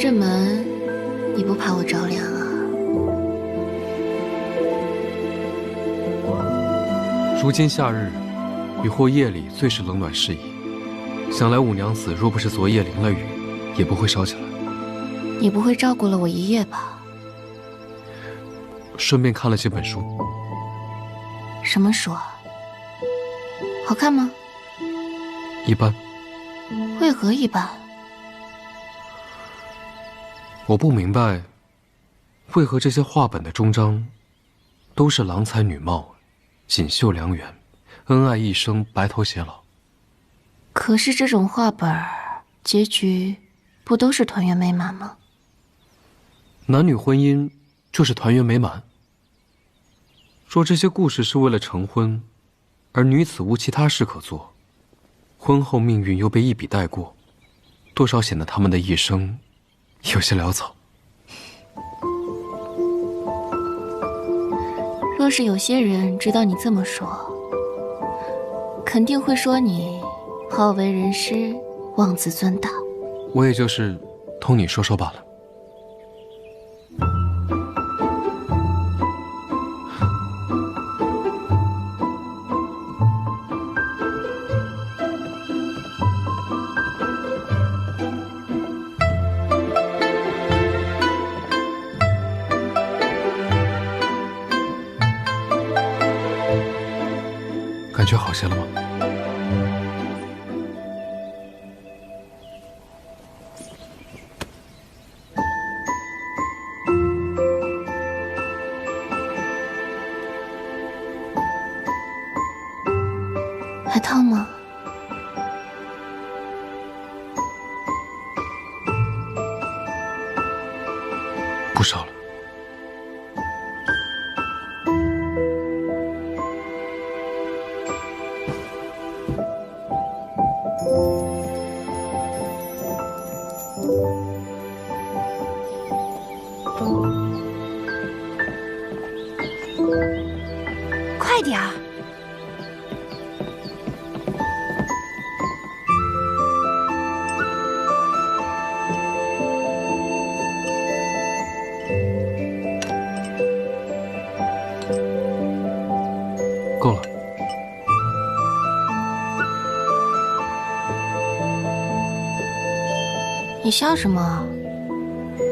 这门，你不怕我着凉啊？如今夏日，雨或夜里最是冷暖适宜。想来五娘子若不是昨夜淋了雨，也不会烧起来。你不会照顾了我一夜吧？顺便看了些本书。什么书啊？好看吗？一般。为何一般？我不明白，为何这些画本的终章都是郎才女貌，锦绣良缘，恩爱一生，白头偕老。可是这种画本结局不都是团圆美满吗？男女婚姻就是团圆美满。若这些故事是为了成婚，而女子无其他事可做，婚后命运又被一笔带过，多少显得他们的一生有些潦草。若是有些人知道你这么说，肯定会说你好为人师，妄自尊大。我也就是同你说说罢了。感觉好些了吗？还烫吗？不少了。快点儿！够了。你笑什么？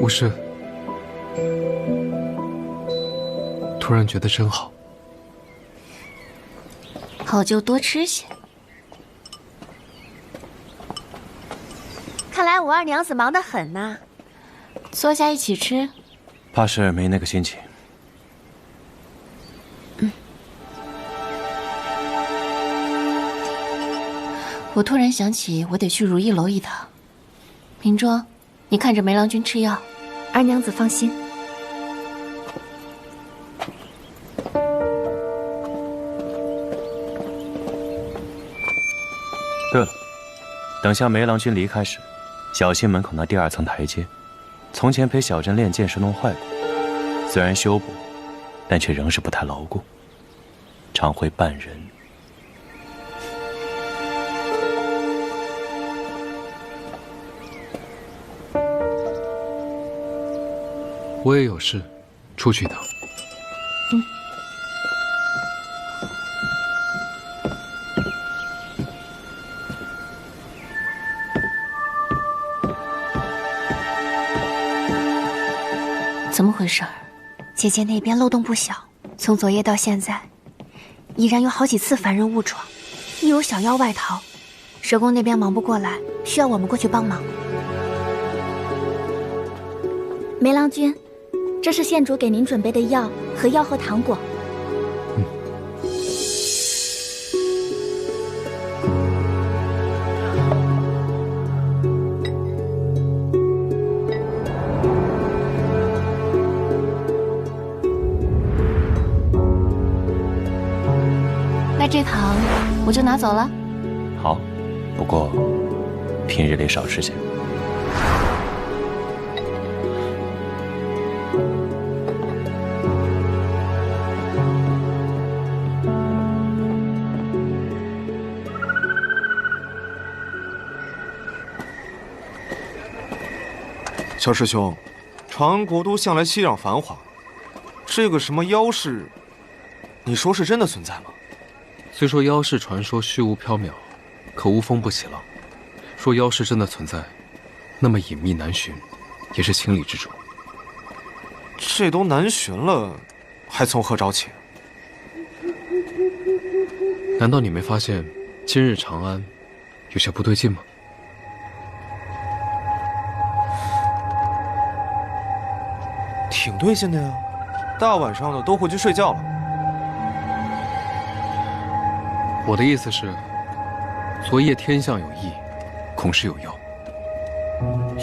无事。突然觉得真好。好就多吃些。看来五二娘子忙得很呐。坐下一起吃。怕是没那个心情。我突然想起，我得去如意楼一趟。明庄，你看着梅郎君吃药。二娘子放心。对了，等下梅郎君离开时，小心门口那第2层台阶。从前陪小珍练剑时弄坏过，虽然修补，但却仍是不太牢固，常会绊人。我也有事，出去一趟。怎么回事？姐姐那边漏洞不小，从昨夜到现在，已然有好几次凡人误闯，亦有小妖外逃。蛇宫那边忙不过来，需要我们过去帮忙。梅郎君，这是县主给您准备的药和药后糖果。那这糖我就拿走了。好，不过平日里少吃些。小师兄，长安国都向来熙攘繁华，这个什么妖氏，你说是真的存在吗？虽说妖氏传说虚无缥缈，可无风不起浪。说妖氏真的存在，那么隐秘难寻，也是情理之中。这都难寻了，还从何找起？难道你没发现今日长安有些不对劲吗？挺对劲的呀，大晚上的都回去睡觉了。我的意思是，昨夜天象有异，恐是有妖。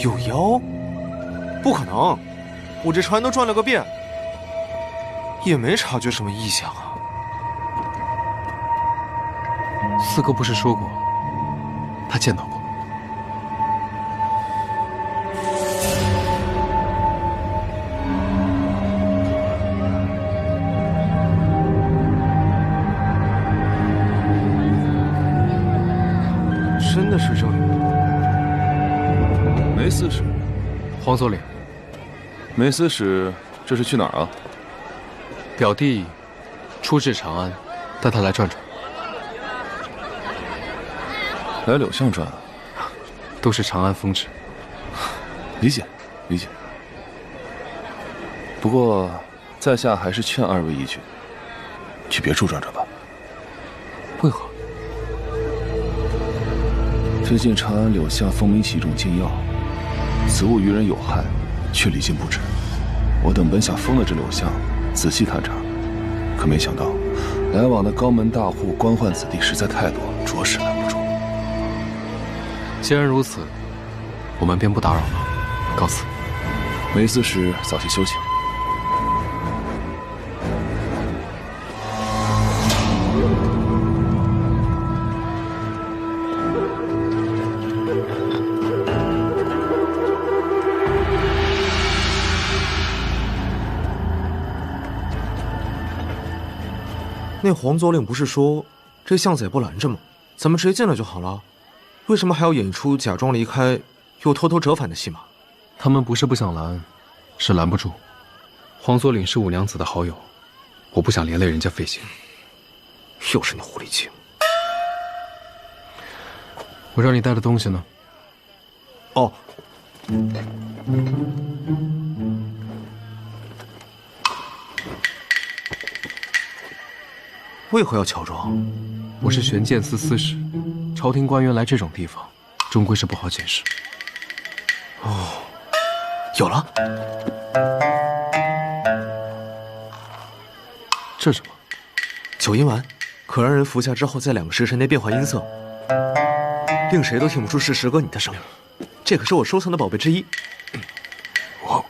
有妖？不可能，我这船都转了个遍，也没察觉什么异象啊。四哥不是说过，他见到过。真的是这里吗？梅司使，黄佐领，梅司使，这是去哪儿啊？表弟初至长安，带他来转转。来柳巷转，都是长安风致。理解，理解。不过，在下还是劝二位一句，去别处转转吧。为何？最近长安柳巷风靡起一种禁药，此物于人有害，却礼禁不止。我等本想封了这柳巷，仔细探查，可没想到，来往的高门大户、官宦子弟实在太多，着实拦不住。既然如此，我们便不打扰了，告辞。梅司使早些休息。那黄佐领不是说这巷子也不拦着吗？咱们直接进来就好了，为什么还要演一出假装离开又偷偷折返的戏码？他们不是不想拦，是拦不住。黄佐领是五娘子的好友，我不想连累人家费心。又是你狐狸精！我让你带的东西呢？哦，为何要乔装？我是玄剑司司使，朝廷官员来这种地方，终归是不好解释。哦，有了。这什么？九阴丸，可让人服下之后，在2个时辰内变换音色，令谁都听不出是师哥你的声音。这可是我收藏的宝贝之一。我，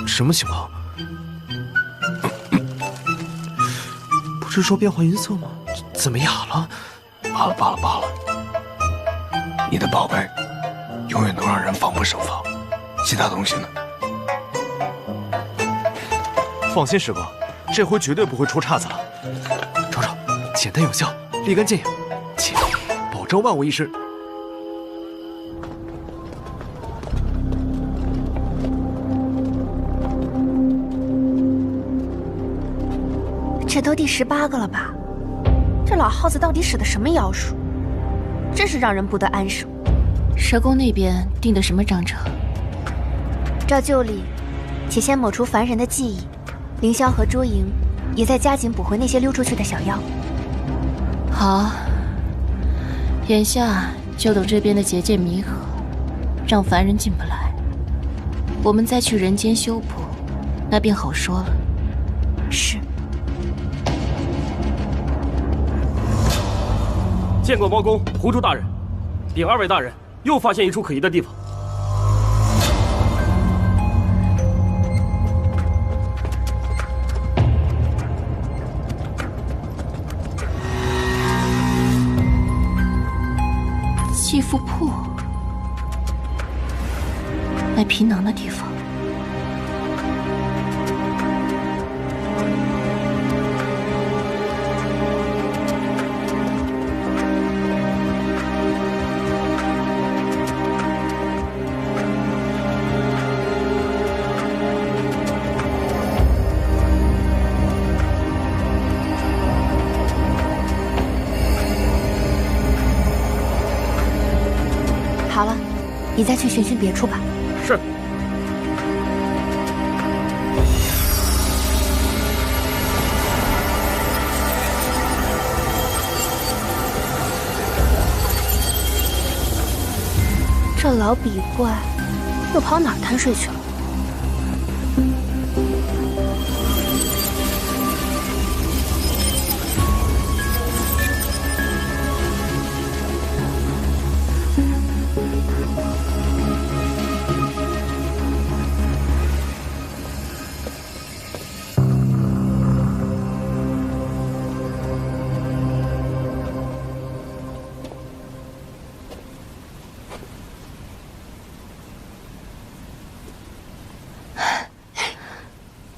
什么情况？不是说变换音色吗？怎么哑了？罢了，你的宝贝永远都让人防不胜防。其他东西呢？放心，师哥，这回绝对不会出岔子了。瞅瞅，简单有效，立竿见影，启动，保证万无一失。这都第18个了吧？这老耗子到底使的什么妖术？真是让人不得安生。蛇宫那边定的什么章程？照旧例，且先抹除凡人的记忆。凌霄和朱莹也在加紧捕回那些溜出去的小妖。好，眼下就等这边的结界弥合，让凡人进不来，我们再去人间修补，那便好说了。是。见过猫公、狐珠大人，禀2位大人，又发现一处可疑的地方。继父铺，卖皮囊的地方。好了，你再去寻寻别处吧。是。这老笔怪又跑哪儿贪睡去了？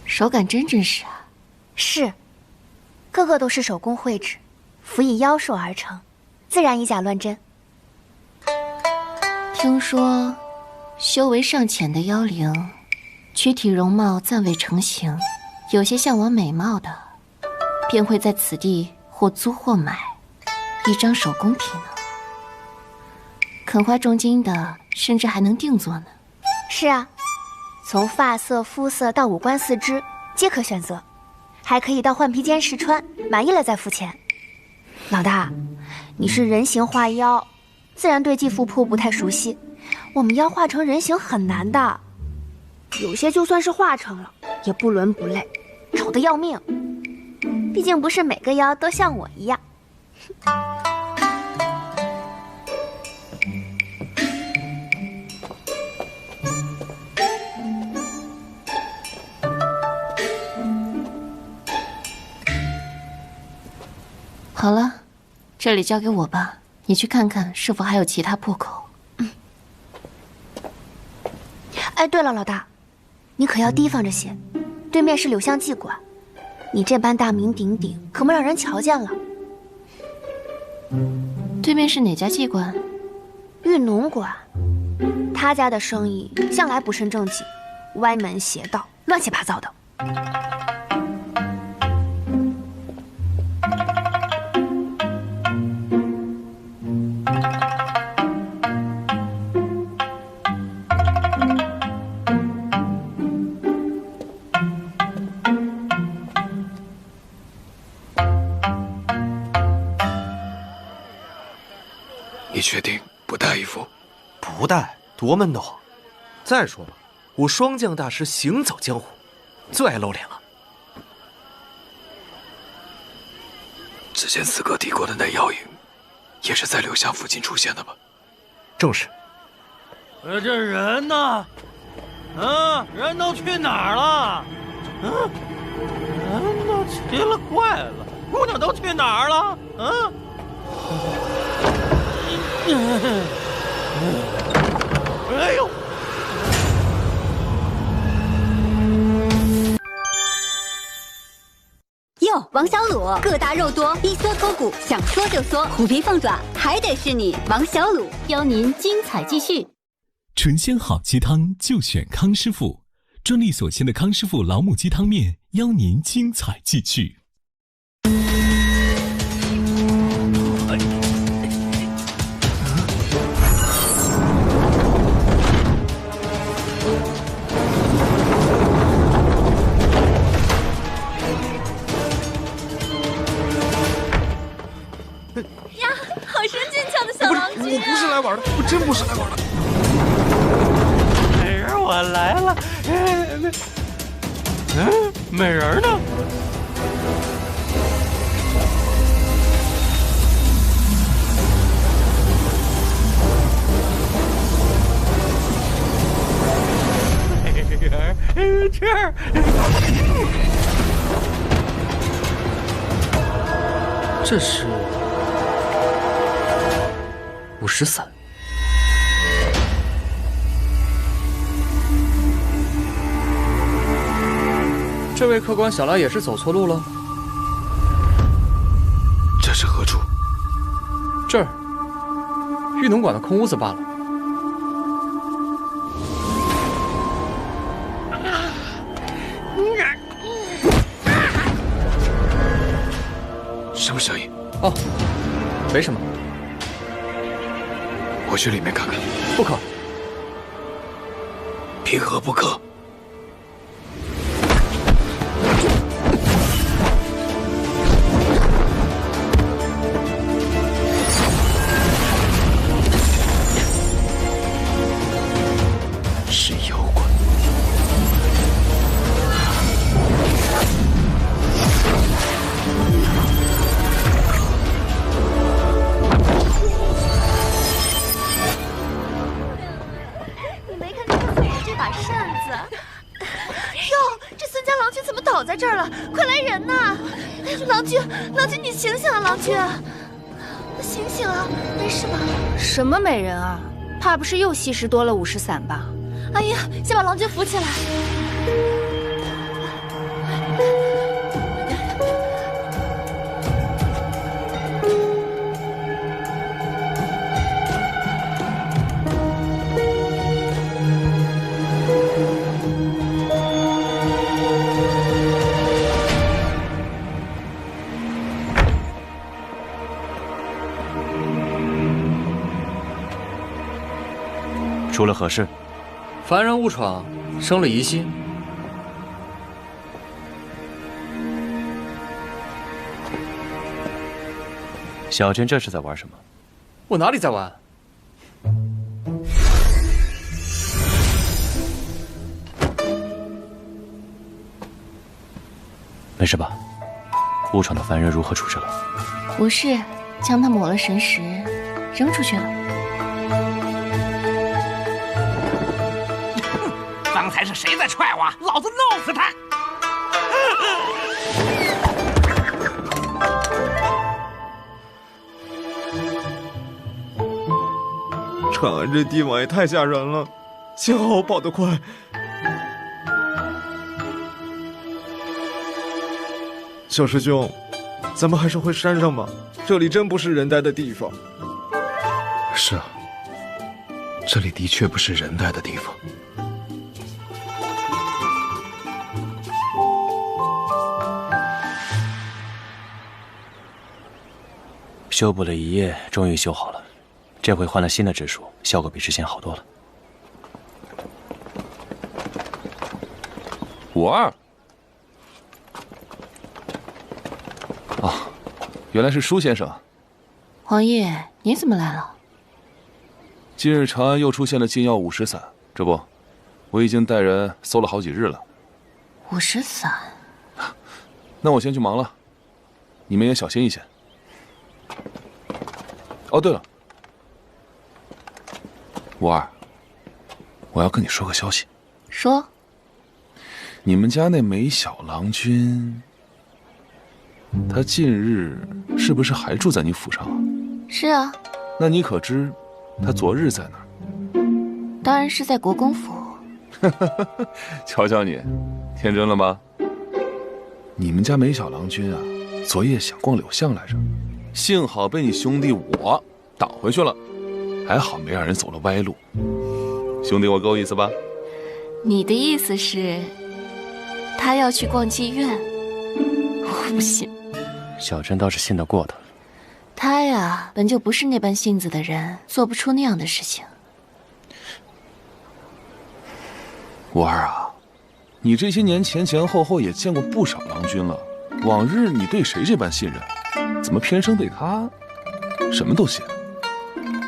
手感真真实啊！是，个个都是手工绘制，辅以妖术而成，自然以假乱真。听说，修为尚浅的妖灵，躯体容貌暂未成形，有些向往美貌的，便会在此地或租或买一张手工体呢。肯花重金的，甚至还能定做呢。是啊。从发色、肤色到五官四肢，皆可选择，还可以到换皮间试穿，满意了再付钱。老大，你是人形化妖，自然对技符谱不太熟悉。我们要化成人形很难的，有些就算是化成了，也不伦不类，丑得要命。毕竟不是每个妖都像我一样。好了，这里交给我吧，你去看看是否还有其他破口。哎，对了，老大，你可要提防着些，对面是柳巷妓馆，你这般大名鼎鼎，可莫让人瞧见了。对面是哪家妓馆？玉农馆，他家的生意向来不甚正经，歪门邪道，乱七八糟的。你确定不带衣服？不带多闷得慌。再说了，我霜降大师行走江湖，最爱露脸了。之前四哥提过的那妖影，也是在柳巷附近出现的吧？正是。这人呢？人都去哪儿了？人都奇了怪了，姑娘都去哪儿了？哎呦！哟，王小鲁，个大肉多，一缩脱骨，想缩就缩，虎皮凤爪，还得是你，王小鲁。邀您精彩继续。纯鲜好鸡汤就选康师傅，专利所鲜的康师傅老母鸡汤面，邀您精彩继续。好生俊俏的小郎君！我不是来玩的，我真不是来玩的。美人，我来了。美人呢？美人，这儿。这是50伞。这位客官，小拉也是走错路了。这是何处？这儿，玉农馆的空屋子罢了。什么声音？哦，没什么。我去里面看看。不可。凭何不可？是妖怪。你没看见他左边这把扇子？哟，这孙家郎君怎么倒在这儿了？快来人呐！郎君，郎君，你醒醒啊，郎君！醒醒啊，没事吧？什么美人啊？怕不是又吸食多了50散吧？哎呀，先把郎君扶起来。出了何事？凡人误闯，生了疑心。小珍这是在玩什么？我哪里在玩？没事吧？误闯的凡人如何处置了？不是，将他抹了神石，扔出去了。刚才是谁在踹我？老子弄死他！长安这地方也太吓人了，幸好我跑得快。小师兄，咱们还是回山上吧，这里真不是人待的地方。是啊，这里的确不是人待的地方。修补了一夜，终于修好了。这回换了新的指术，效果比之前好多了。52。哦，原来是舒先生。王爷，你怎么来了？近日长安又出现了禁药50散，这不，我已经带人搜了好几日了。50散？那我先去忙了，你们也小心一些。哦，对了，52，我要跟你说个消息。说。你们家那梅小郎君，他近日是不是还住在你府上啊？是啊。那你可知他昨日在哪儿？当然是在国公府。瞧瞧你，天真了吧？你们家梅小郎君啊，昨夜想逛柳巷来着。幸好被你兄弟我挡回去了，还好没让人走了歪路。兄弟我够意思吧？你的意思是，他要去逛妓院？我不信。小珍倒是信得过他。他呀，本就不是那般性子的人，做不出那样的事情。52啊，你这些年前后也见过不少郎君了，往日你对谁这般信任？怎么偏生对他什么都信？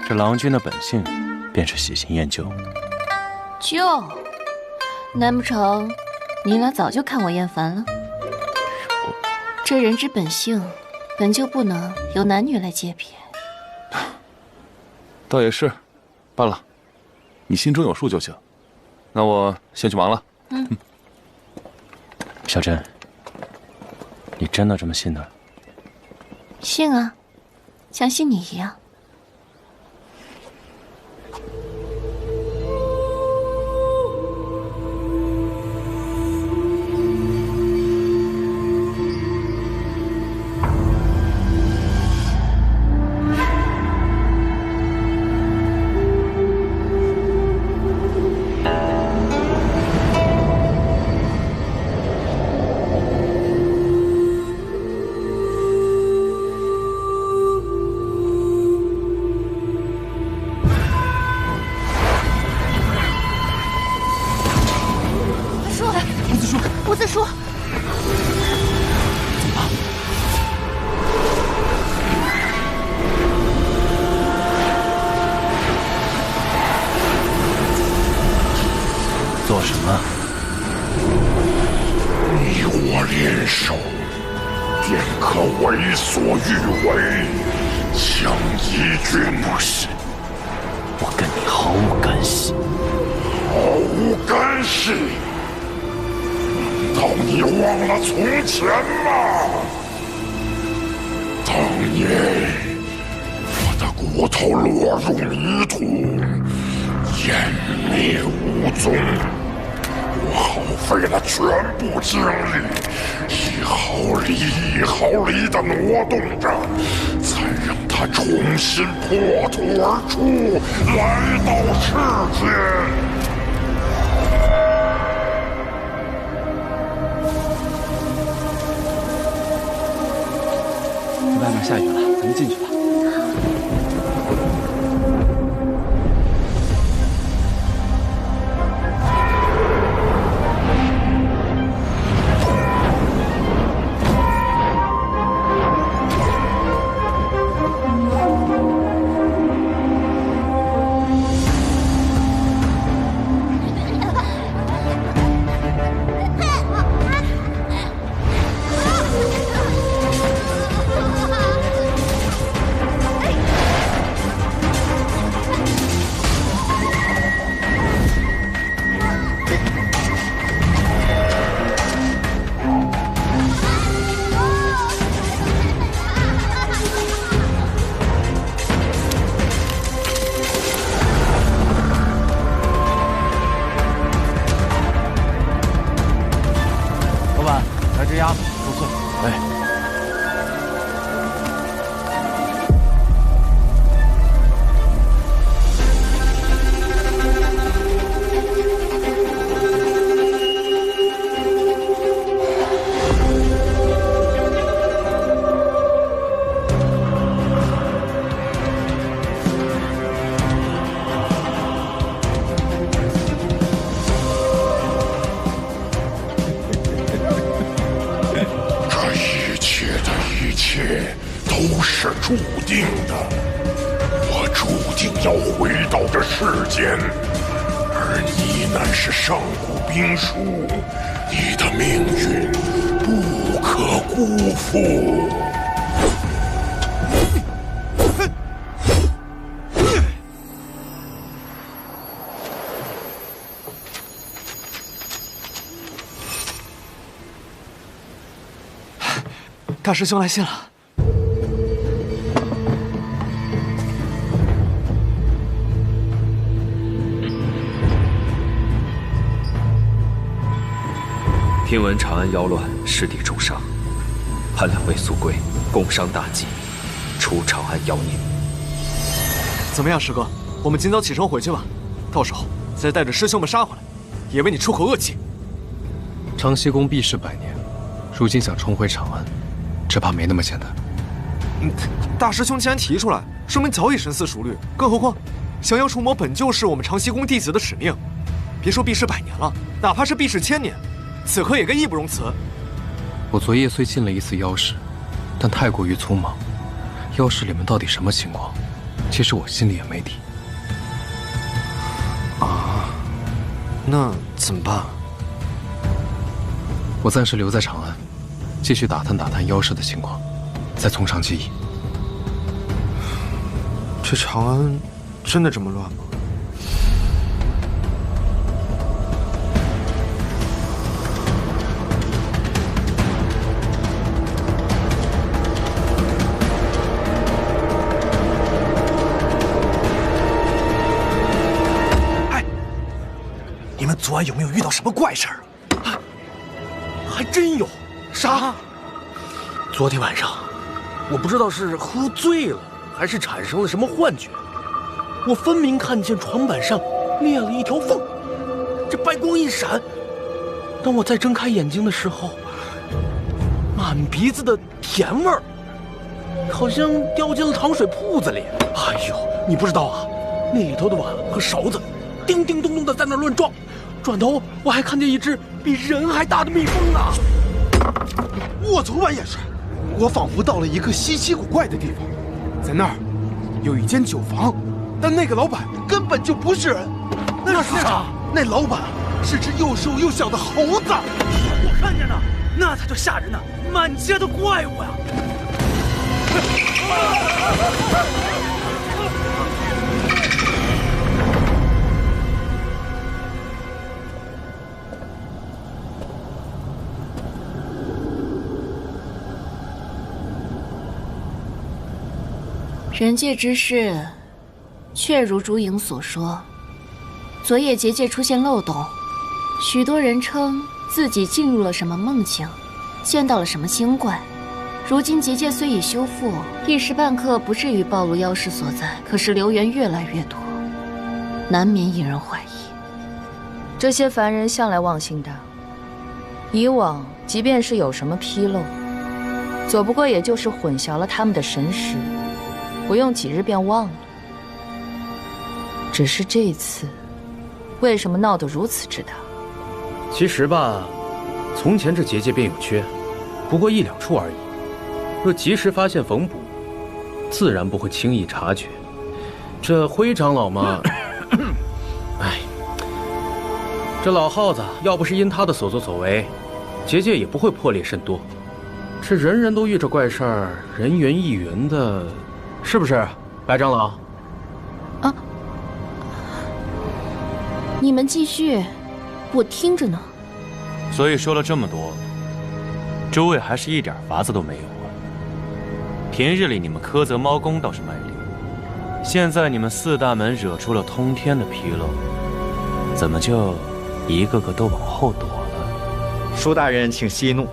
这郎君的本性便是喜新厌旧。旧？难不成你俩早就看我厌烦了？这人之本性，本就不能由男女来界别。倒也是，罢了，你心中有数就行。那我先去忙了。小珍，你真的这么信他？信啊，像信你一样。做什么？你我联手，便可为所欲为，将一军。不是，我跟你毫无干系。毫无干系？难道你忘了从前吗？当年我的骨头落入泥土，湮灭无踪。我耗费了全部精力，一毫厘一毫厘地挪动着，才让它重新破土而出，来到世间。外面下雨了，咱们进去吧。都是注定的，我注定要回到这世间，而你乃是上古兵书，你的命运不可辜负。大师兄来信了。听闻长安妖乱，失地重伤，盼两位速归，共商大计，除长安妖孽。怎么样，师哥？我们今早启程回去吧，到时候再带着师兄们杀回来，也为你出口恶气。长西宫避世100年，如今想重回长安，只怕没那么简单。大师兄既然提出来，说明早已深思熟虑。更何况，降妖除魔本就是我们长西宫弟子的使命。别说避世100年了，哪怕是避世1000年，此刻也该义不容辞。我昨夜虽进了一次妖室，但太过于匆忙，妖室里面到底什么情况，其实我心里也没底。啊，那怎么办？我暂时留在长安，继续打探妖室的情况，再从长计议。这长安真的这么乱吗？哎，你们昨晚有没有遇到什么怪事儿？还真有。啥？昨天晚上，我不知道是喝醉了，还是产生了什么幻觉，我分明看见床板上裂了一条缝，这白光一闪。当我再睁开眼睛的时候，满鼻子的甜味儿，好像掉进了糖水铺子里。哎呦，你不知道啊，那里头的碗和勺子叮叮咚咚的在那乱撞。转头我还看见一只比人还大的蜜蜂呢。我昨晚也是，我仿佛到了一个稀奇古怪的地方，在那儿有一间酒房，但那个老板根本就不是人。那是啥？那老板是只又瘦又小的猴子。我看见了，那才叫吓人呢，满街的怪物呀！人界之事，确如朱颖所说，昨夜结界出现漏洞，许多人称自己进入了什么梦境，见到了什么精怪。如今结界虽已修复，一时半刻不至于暴露妖尸所在，可是流言越来越多，难免引人怀疑。这些凡人向来忘性大，以往即便是有什么纰漏，只不过也就是混淆了他们的神识，不用几日便忘了。只是这次，为什么闹得如此之大？其实吧，从前这结界便有缺，不过1、2处而已。若及时发现缝补，自然不会轻易察觉。这辉长老嘛，哎，这老耗子要不是因他的所作所为，结界也不会破裂甚多。这人人都遇着怪事儿，人云亦云的，是不是，白长老？啊，你们继续，我听着呢。所以说了这么多，诸位还是一点法子都没有啊！平日里你们苛责猫公倒是卖力，现在你们4大门惹出了通天的纰漏，怎么就一个个都往后躲了？舒大人请息怒，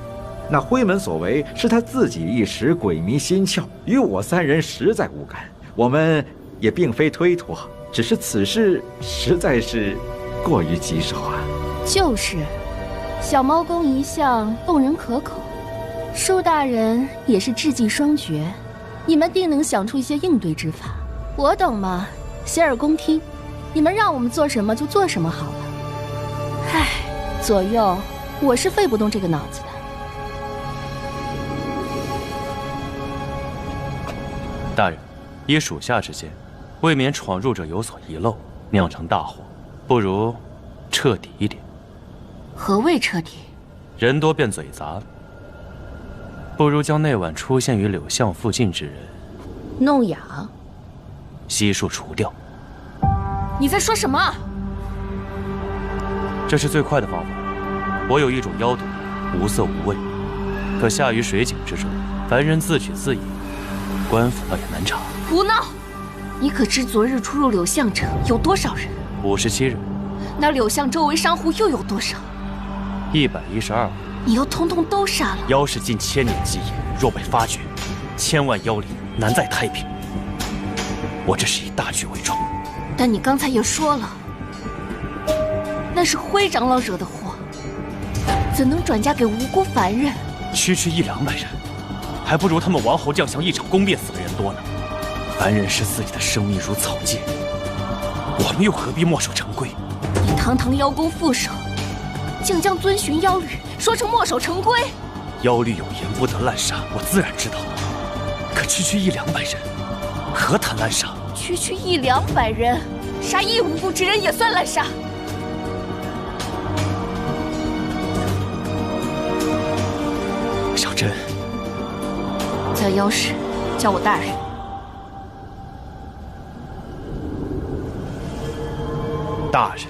那辉门所为是他自己一时鬼迷心窍，与我3人实在无干。我们也并非推脱，只是此事实在是过于棘手啊。就是，小猫公一向动人可口，舒大人也是智计双绝，你们定能想出一些应对之法。我懂嘛，洗耳恭听，你们让我们做什么就做什么好了。唉，左右，我是费不动这个脑子的。大人，依属下之见，未免闯入者有所遗漏，酿成大祸，不如彻底一点。何谓彻底？人多便嘴杂，不如将那晚出现于柳巷附近之人弄哑，悉数除掉。你在说什么？这是最快的方法。我有一种妖毒，无色无味，可下于水井之中，凡人自取自饮，官府倒也难查。胡闹！你可知昨日出入柳巷者有多少人？57人。那柳巷周围商户又有多少？112户。你又通通都杀了？妖是近1000年基业，若被发觉，1000万妖灵难在太平。我这是以大局为重。但你刚才也说了，那是辉长老惹的祸，怎能转嫁给无辜凡人？区100-200人，还不如他们王侯将相一场攻灭死的人多呢。凡人视自己的生命如草芥，我们又何必墨守成规？你堂堂妖宫副手，竟将遵循妖律说成墨守成规。妖律有言不得滥杀，我自然知道。可区100-200人，何谈滥杀？区100-200人，杀一无辜之人也算滥杀。小珍，在妖室叫我大人。大人，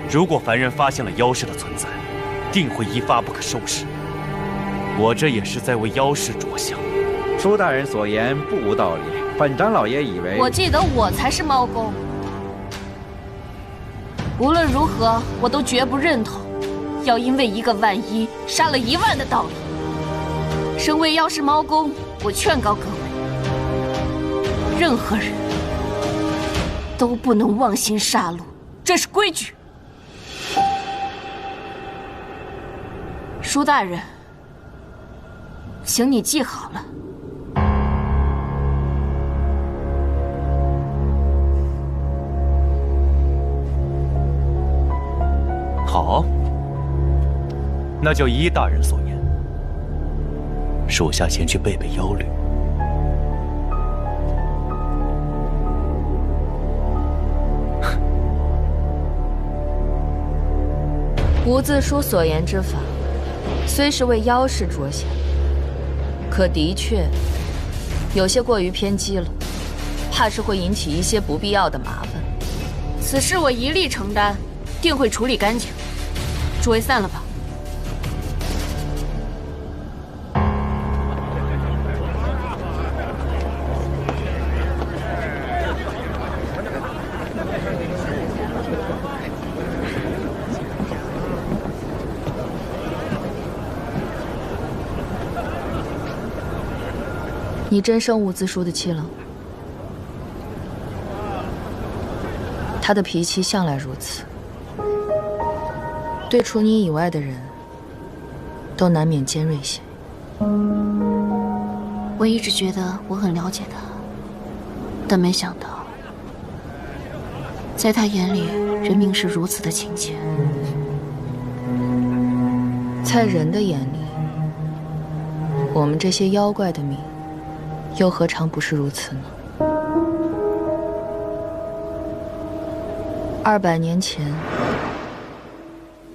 如果凡人发现了妖氏的存在，定会一发不可收拾。我这也是在为妖氏着想。舒大人所言不无道理，本长老也以为……我记得我才是猫公。无论如何，我都绝不认同要因为一个万一杀了1万的道理。身为妖氏猫公，我劝告各位，任何人都不能妄心杀戮，这是规矩。舒大人，请你记好了。好，那就依大人所言，属下前去背背妖律。伍自书所言之法，虽是为妖氏着想，可的确有些过于偏激了，怕是会引起一些不必要的麻烦。此事我一力承担，定会处理干净。诸位散了吧。你真生伍自书的气了？他的脾气向来如此，对除你以外的人，都难免尖锐些。我一直觉得我很了解他，但没想到，在他眼里，人命是如此的亲切。在人的眼里，我们这些妖怪的命，又何尝不是如此呢？200年前，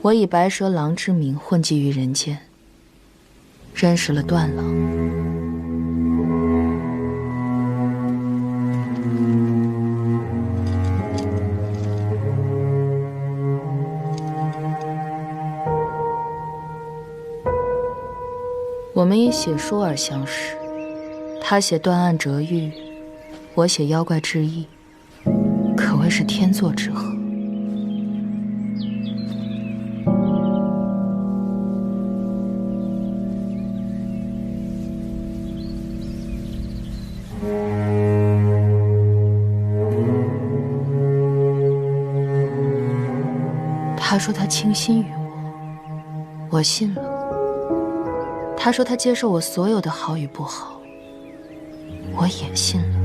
我以白蛇郎之名混迹于人间，认识了段郎。我们以写书而相识，他写断案折狱，我写妖怪志异，可谓是天作之合。他说他倾心于我，我信了。他说他接受我所有的好与不好，我也信了。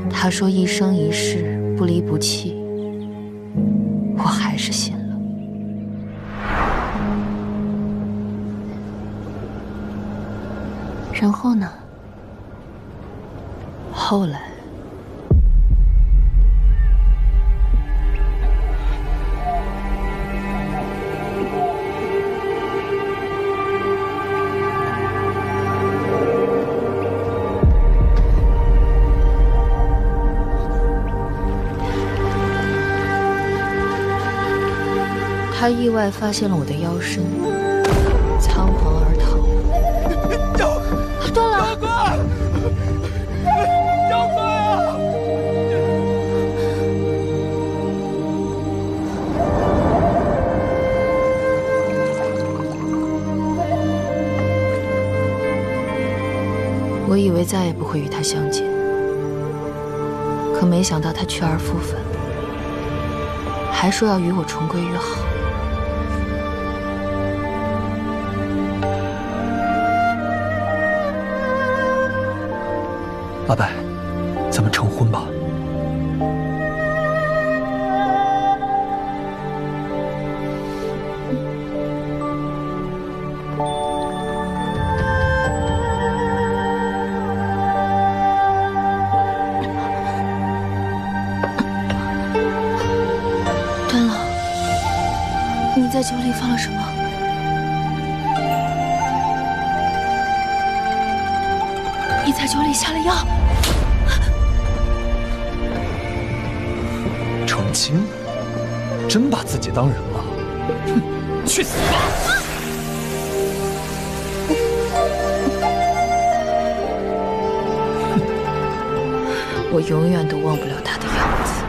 他说一生一世不离不弃，我还是信了。然后呢？后来，他意外发现了我的妖身，仓皇而逃。段郎，妖怪啊！我以为再也不会与他相见，可没想到他去而复返，还说要与我重归于好。阿白，咱们成婚吧。段郎，你在酒里放了什么？你在酒里下了药。成亲？真把自己当人了？哼，去死吧！我永远都忘不了他的样子，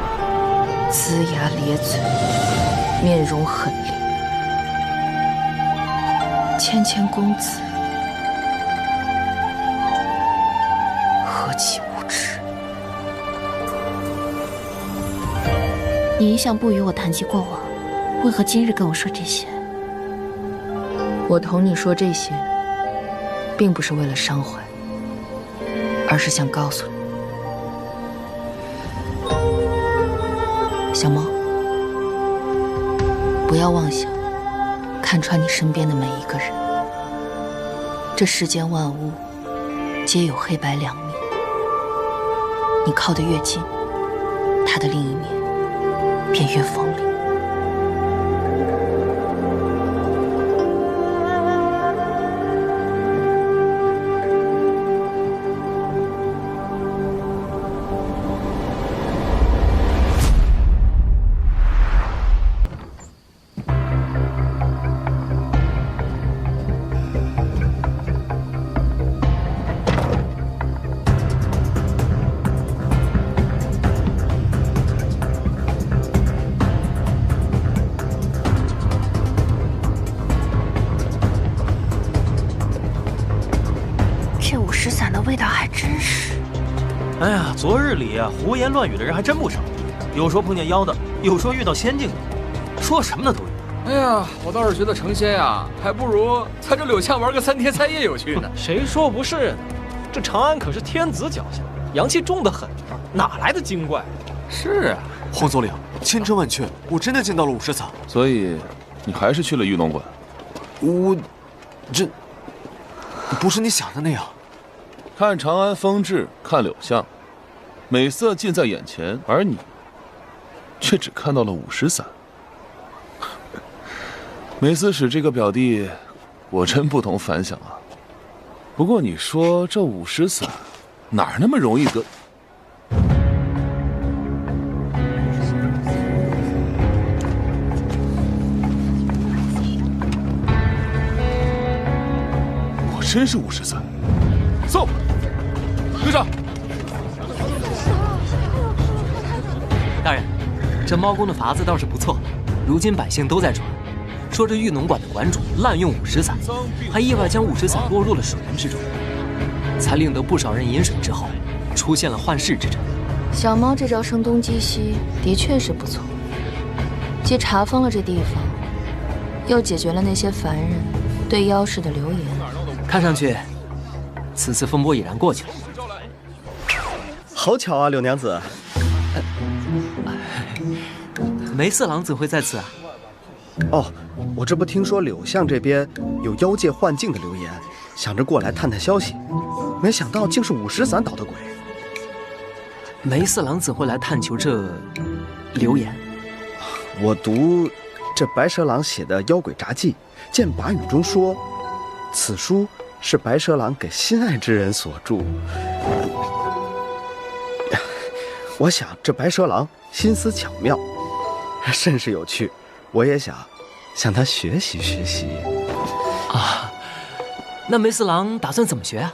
龇牙咧嘴，面容狠厉，谦谦公子，何其无耻！你一向不与我谈及过往，为何今日跟我说这些？我同你说这些，并不是为了伤怀，而是想告诉你，小猫，不要妄想看穿你身边的每一个人。这世间万物皆有黑白两面，你靠得越近，它的另一面便越锋利。哎呀，昨日里啊，胡言乱语的人还真不少，有说碰见妖的，有说遇到仙境的，说什么的都有。哎呀，我倒是觉得成仙呀，还不如在这柳巷玩个3天3夜有趣呢。谁说不是呢？这长安可是天子脚下，阳气重得很啊，哪来的精怪？是啊，黄总领，千真万确，我真的见到了50伞。所以，你还是去了玉龙馆？这不是你想的那样。看长安风致，看柳巷，美色近在眼前，而你却只看到了50伞。梅思史这个表弟，果真不同凡响啊。不过你说这50伞哪儿那么容易得？果真是50伞。送，队长。大人，这猫公的法子倒是不错，如今百姓都在传。说这玉农馆的馆主滥用50伞，还意外将50伞落入了水源之中，才令得不少人饮水之后出现了幻视之症。小猫这招声东击西的确是不错，既查封了这地方，又解决了那些凡人对妖氏的流言。看上去，此次风波已然过去了。好巧啊，柳娘子。梅四郎怎会在此啊？哦，我这不听说柳巷这边有妖界幻境的流言，想着过来探探消息，没想到竟是50伞捣的鬼。梅四郎怎会来探求这流言？我读这白蛇郎写的《妖鬼札记》，见跋语中说，此书是白蛇郎给心爱之人所著。我想这白蛇郎心思巧妙，甚是有趣。我也想向他学习学习。啊，那梅四郎打算怎么学啊？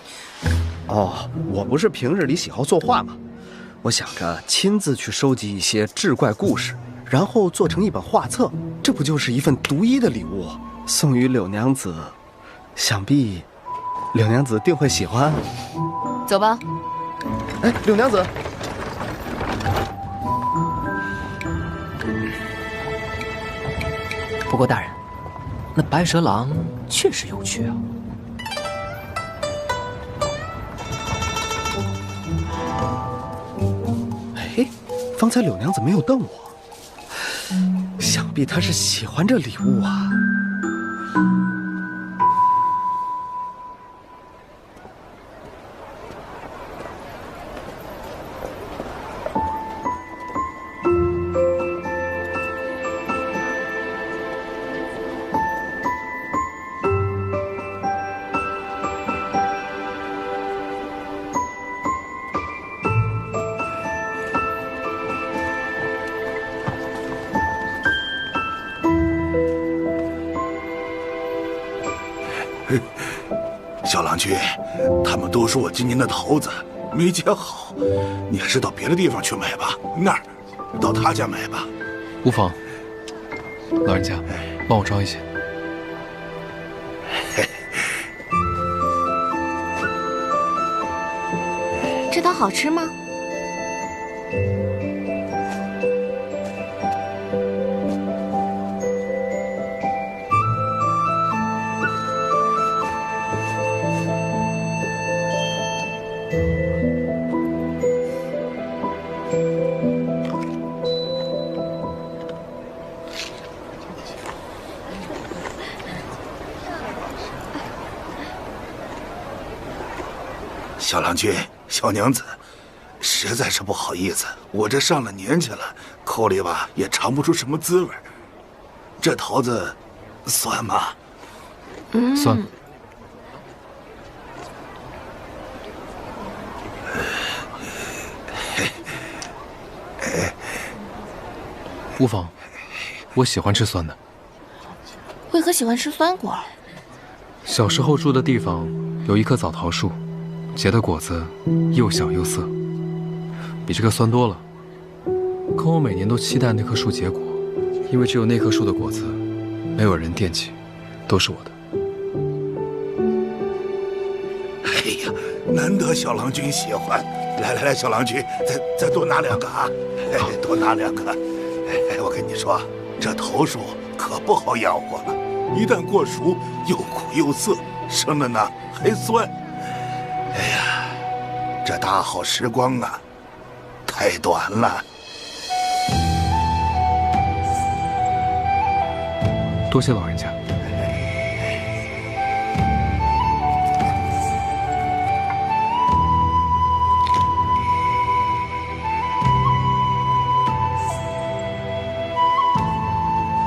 哦，我不是平日里喜好作画吗？我想着亲自去收集一些志怪故事，然后做成一本画册，这不就是一份独一的礼物，送与柳娘子？想必柳娘子定会喜欢。走吧。哎，柳娘子。不过大人，那白蛇郎确实有趣啊。哎，方才柳娘子没有瞪我，想必她是喜欢这礼物啊。小郎君，他们都说我今年的桃子没结好，你还是到别的地方去买吧。那儿，到他家买吧。无妨，老人家，帮我招一些。这桃好吃吗？小郎君，小娘子，实在是不好意思，我这上了年纪了，口里吧也尝不出什么滋味。这桃子酸吗？酸。无妨，我喜欢吃酸的。为何喜欢吃酸果？小时候住的地方有一棵枣桃树，结的果子又小又涩，比这个酸多了。可我每年都期待那棵树结果，因为只有那棵树的果子，没有人惦记，都是我的。哎呀，难得小郎君喜欢，来，小郎君，再多拿2个啊！多拿2个。我跟你说，这头薯可不好养活了，一旦过熟，又苦又涩，生了呢还酸。哎呀，这大好时光啊，太短了。多谢老人家。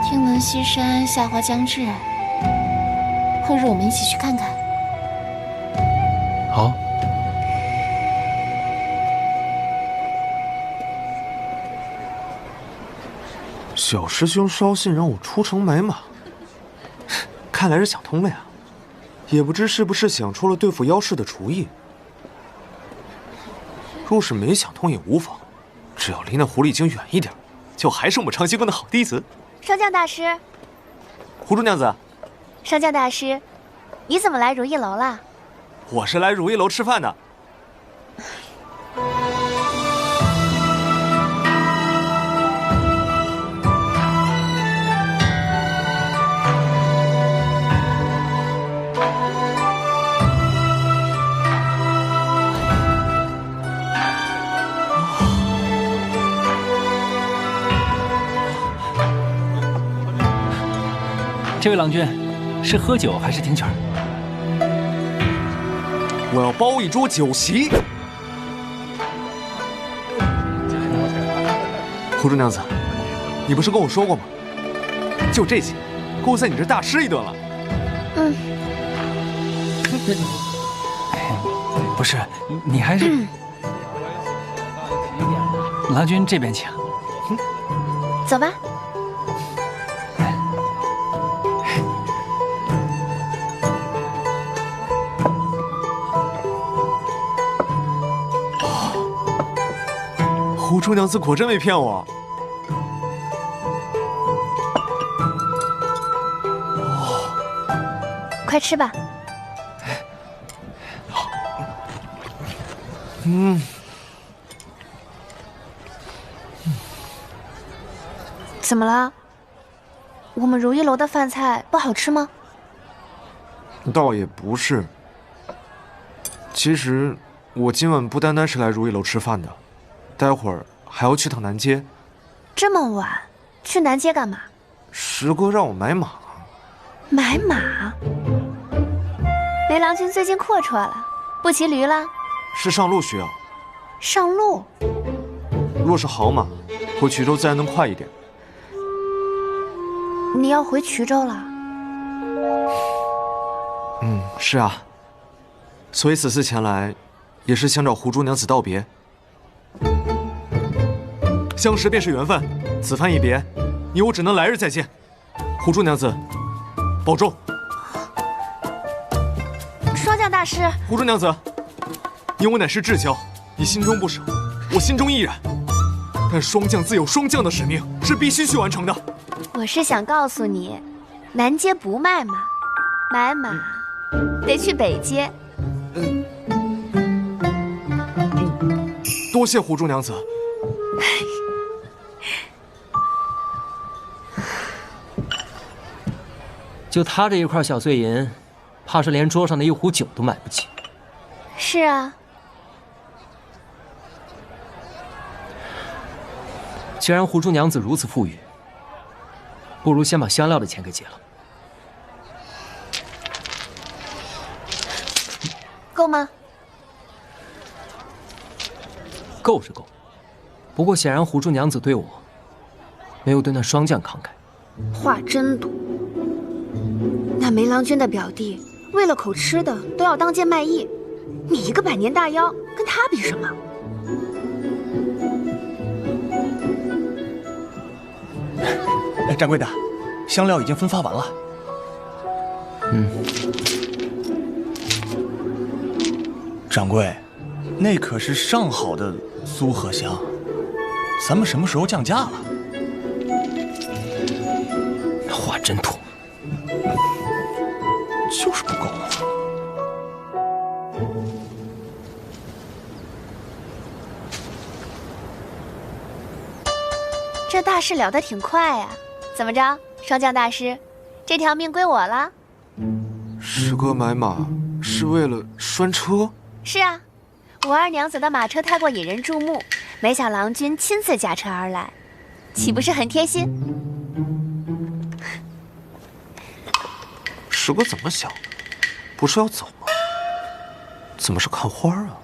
听闻西山夏花将至，后日我们一起去看看。好。小师兄捎信让我出城买马，看来是想通了呀。也不知是不是想出了对付妖氏的主意。若是没想通也无妨，只要离那狐狸精远一点，就还是我们长溪宫的好弟子。霜降大师，狐珠娘子，霜降大师，你怎么来如意楼了？我是来如意楼吃饭的。这位郎君，是喝酒还是听曲儿？我要包一桌酒席。狐珠娘子，你不是跟我说过吗？就这些，够在你这大吃一顿了。不是，你还是……郎君这边请。走吧。狐珠娘子果真没骗我。快吃吧。怎么了？我们如意楼的饭菜不好吃吗？倒也不是。其实我今晚不单单是来如意楼吃饭的，待会儿还要去趟南街。这么晚去南街干嘛？师哥让我买马。买马？梅郎君最近阔绰了，不骑驴了？是上路需要。上路？若是好马，回衢州自然能快一点。你要回衢州了？是啊。所以此次前来，也是想找狐珠娘子道别。相识便是缘分，此番一别，你我只能来日再见。狐珠娘子，保重。霜降大师，狐珠娘子，你我乃是至交，你心中不舍，我心中亦然。但霜降自有霜降的使命，是必须去完成的。我是想告诉你，南街不卖马，买马得去北街。多谢狐珠娘子。就他这一块小碎银，怕是连桌上的一壶酒都买不起。是啊。既然狐珠娘子如此富裕，不如先把香料的钱给结了。够吗？够是够，不过显然狐珠娘子对我没有对那霜降慷慨。话真多。那梅郎君的表弟为了口吃的都要当街卖艺，你一个百年大妖跟他比什么？掌柜的，香料已经分发完了。掌柜，那可是上好的苏合香，咱们什么时候降价了？话真多。就是不够。这大事了得挺快呀！怎么着，霜降大师，这条命归我了？师哥买马是为了拴车？是啊，武二娘子的马车太过引人注目，没想郎君亲自驾车而来，岂不是很贴心？师哥怎么想的？不是要走吗？怎么是看花啊？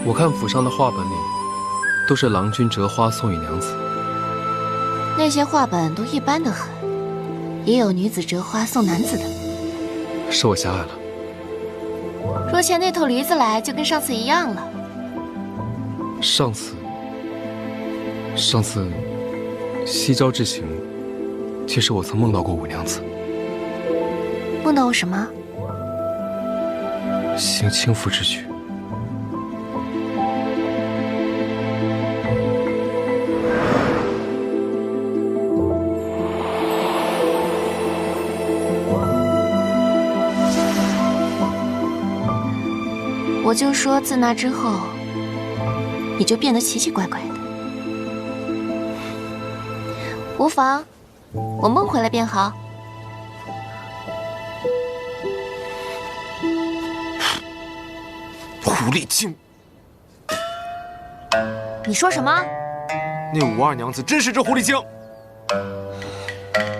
我看府上的画本里，都是郎君折花送与娘子。那些画本都一般的很，也有女子折花送男子的。是我狭隘了。若牵那头驴子来，就跟上次一样了。上次西郊之行，其实我曾梦到过五娘子。梦到我什么？行轻浮之举。我就说，自那之后，你就变得奇奇怪怪的。无妨，我梦回来便好。狐狸精！你说什么？那武二娘子真是只狐狸精！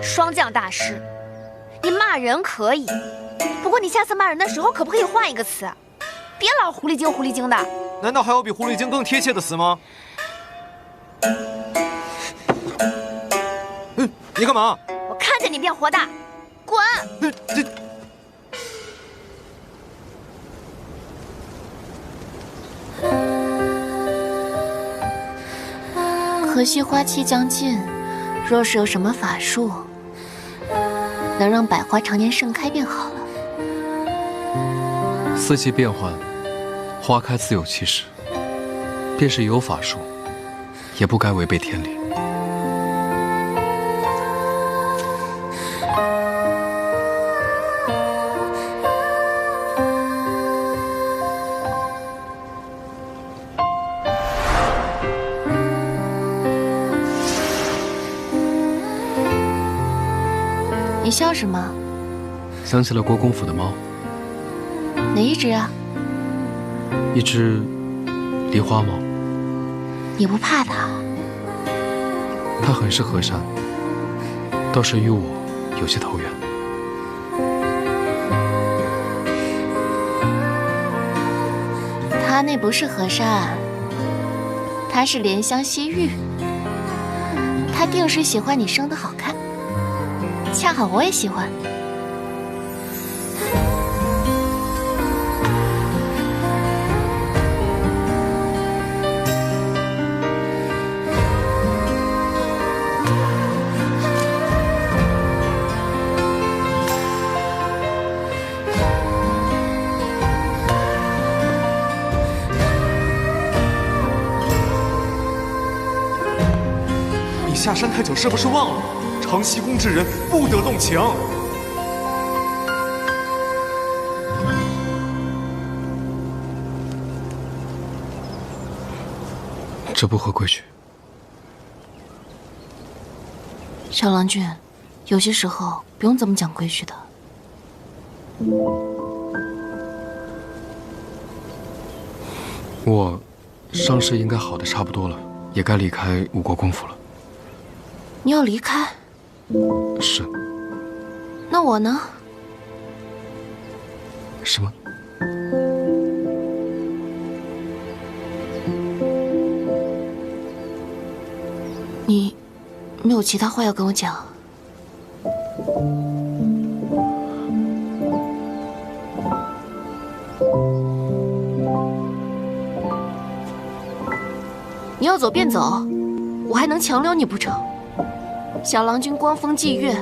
霜降大师，你骂人可以，不过你下次骂人的时候可不可以换一个词？别老狐狸精狐狸精的。难道还有比狐狸精更贴切的词吗？你干嘛？我看见你变火大，滚！可惜花期将近，若是有什么法术，能让百花常年盛开便好了。四季变换，花开自有其时。便是有法术，也不该违背天理。你笑什么？想起了国公府的猫。哪一只啊？一只梨花猫。你不怕它？它很是和善，倒是与我有些投缘。它那不是和善，它是怜香惜玉。它定是喜欢你生得好看，恰好我也喜欢。下山太久，是不是忘了长西宫之人不得动情？这不合规矩。小郎君，有些时候不用这么讲规矩的。我伤势应该好的差不多了，也该离开吴国公府了。你要离开？是。那我呢？什么？你没有其他话要跟我讲？你要走便走，我还能强留你不成？小郎君光风霁月，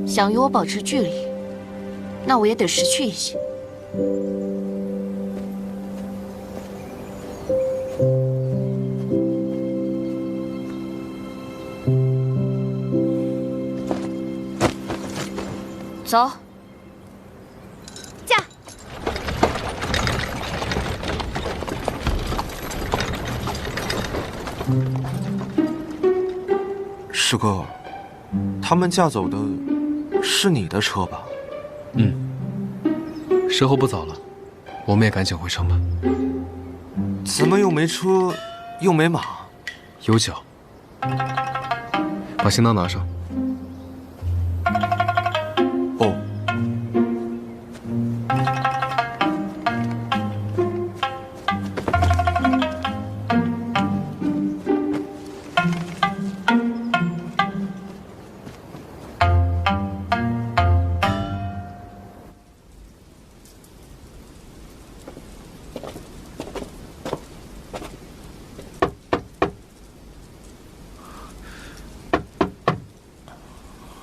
想与我保持距离，那我也得识趣一些。走。驾！师哥，他们驾走的是你的车吧？嗯。时候不早了，我们也赶紧回城吧。怎么又没车，又没马？有脚。把行囊拿上。哦。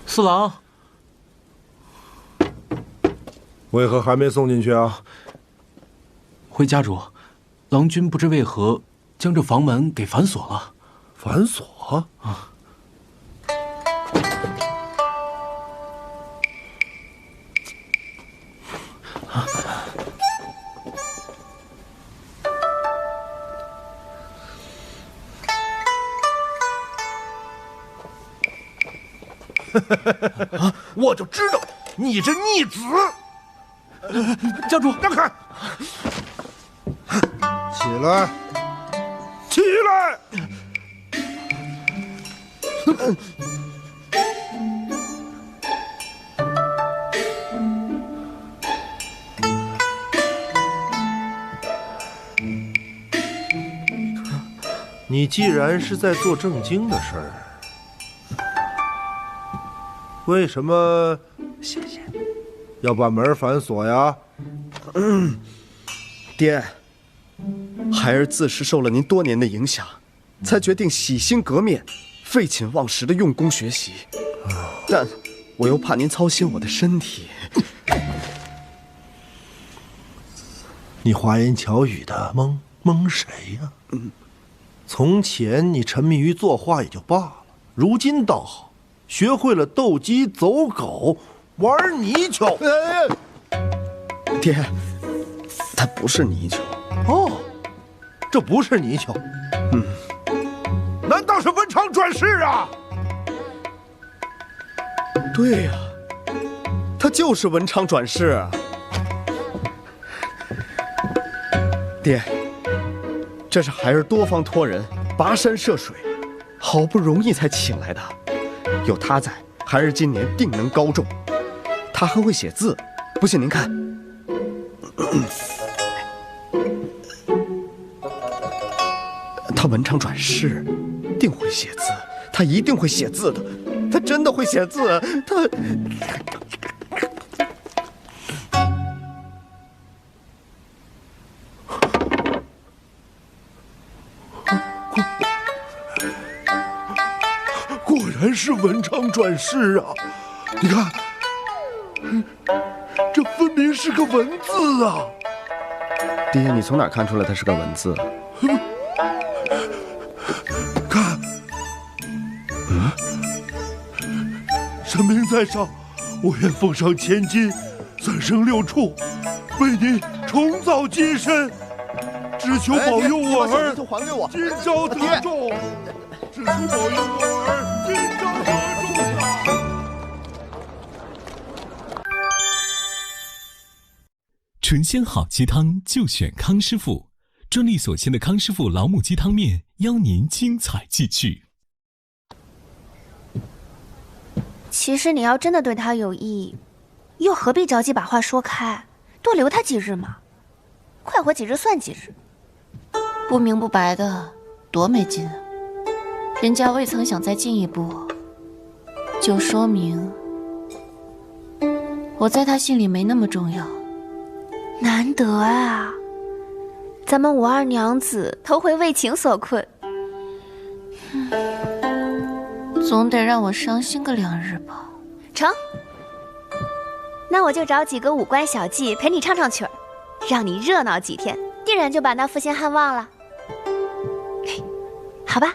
四郎，为何还没送进去啊？回家主，郎君不知为何将这房门给反锁了。反锁？啊！我就知道你这逆子！教主，让开！起来！起来！你既然是在做正经的事儿，为什么要把门反锁呀？爹，孩儿自是受了您多年的影响，才决定洗心革面，废寝忘食的用功学习。但我又怕您操心我的身体。你花言巧语的蒙谁呀？从前你沉迷于作画也就罢了，如今倒好，学会了斗鸡走狗，玩泥鳅。爹，它不是泥鳅。哦，这不是泥鳅。难道是文昌转世啊？对呀，他就是文昌转世啊。爹，这是孩儿多方托人跋山涉水，好不容易才请来的。有他在，孩儿今年定能高中。他还会写字，不信您看。他文昌转世，定会写字。他一定会写字的，他真的会写字。他。果然是文昌转世啊！你看，这分明是个文字啊！爹，你从哪看出来它是个文字？看，神明在上，我愿奉上千金，3生6畜，为您重造金身，只求保佑我儿今朝得中，只求保佑我儿今朝得中啊！纯鲜好鸡汤就选康师傅，专利所鲜的康师傅老母鸡汤面，邀您精彩继续。其实你要真的对他有意，又何必着急把话说开？多留他几日嘛，快活几日算几日。不明不白的，多没劲啊！人家未曾想再进一步，就说明我在他心里没那么重要。难得啊，咱们武二娘子头回为情所困。总得让我伤心个2日吧。成，那我就找几个武官小妓陪你唱唱曲儿，让你热闹几天，定然就把那负心汉忘了。好吧。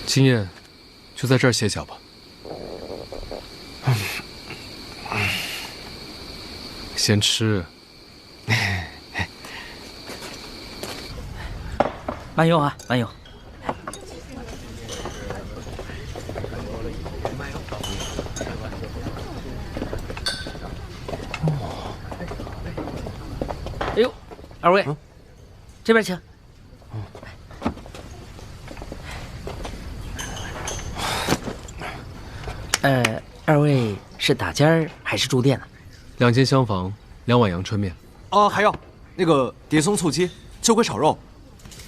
今夜就在这儿歇脚吧。先吃。慢用啊，慢用。哎呦，二位，这边请。二位是打尖儿还是住店呢？2间厢房，2碗阳春面。啊，还要那个碟松醋鸡、酒鬼炒肉、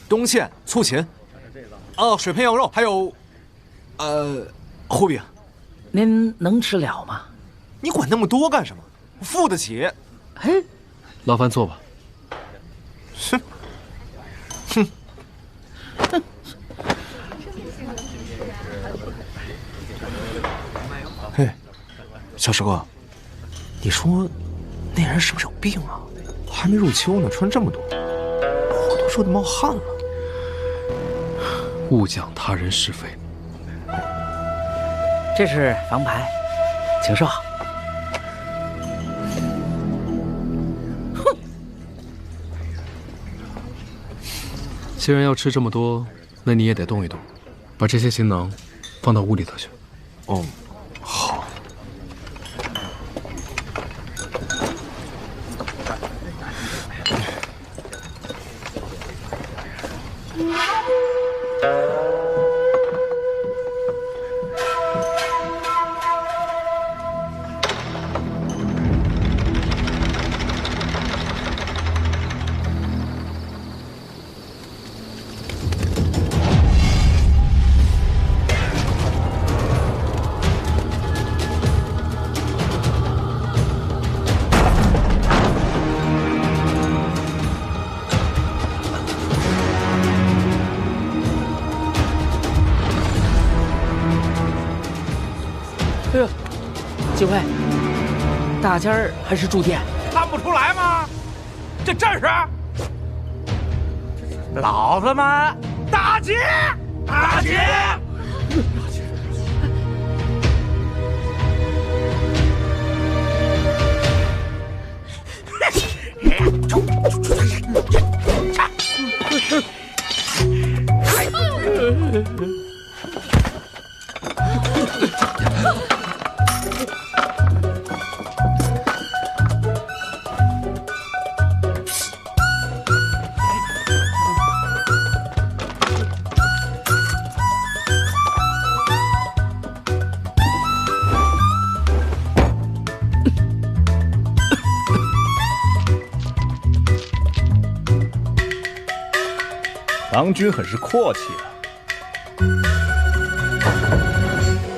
冬馅醋芹，水盆羊肉，还有，糊饼。您能吃了吗？你管那么多干什么？我付得起。嘿，劳烦坐吧。哼，哼。嘿，小石哥，你说那人是不是有病啊？还没入秋呢，穿这么多，我都说得冒汗了。勿讲他人是非。这是房牌，请说。哼！既然要吃这么多，那你也得动一动，把这些行囊放到屋里头去。哦，好。几位，大尖儿还是住店？看不出来吗？这阵势，老子们大捷！大捷！郎君很是阔气啊！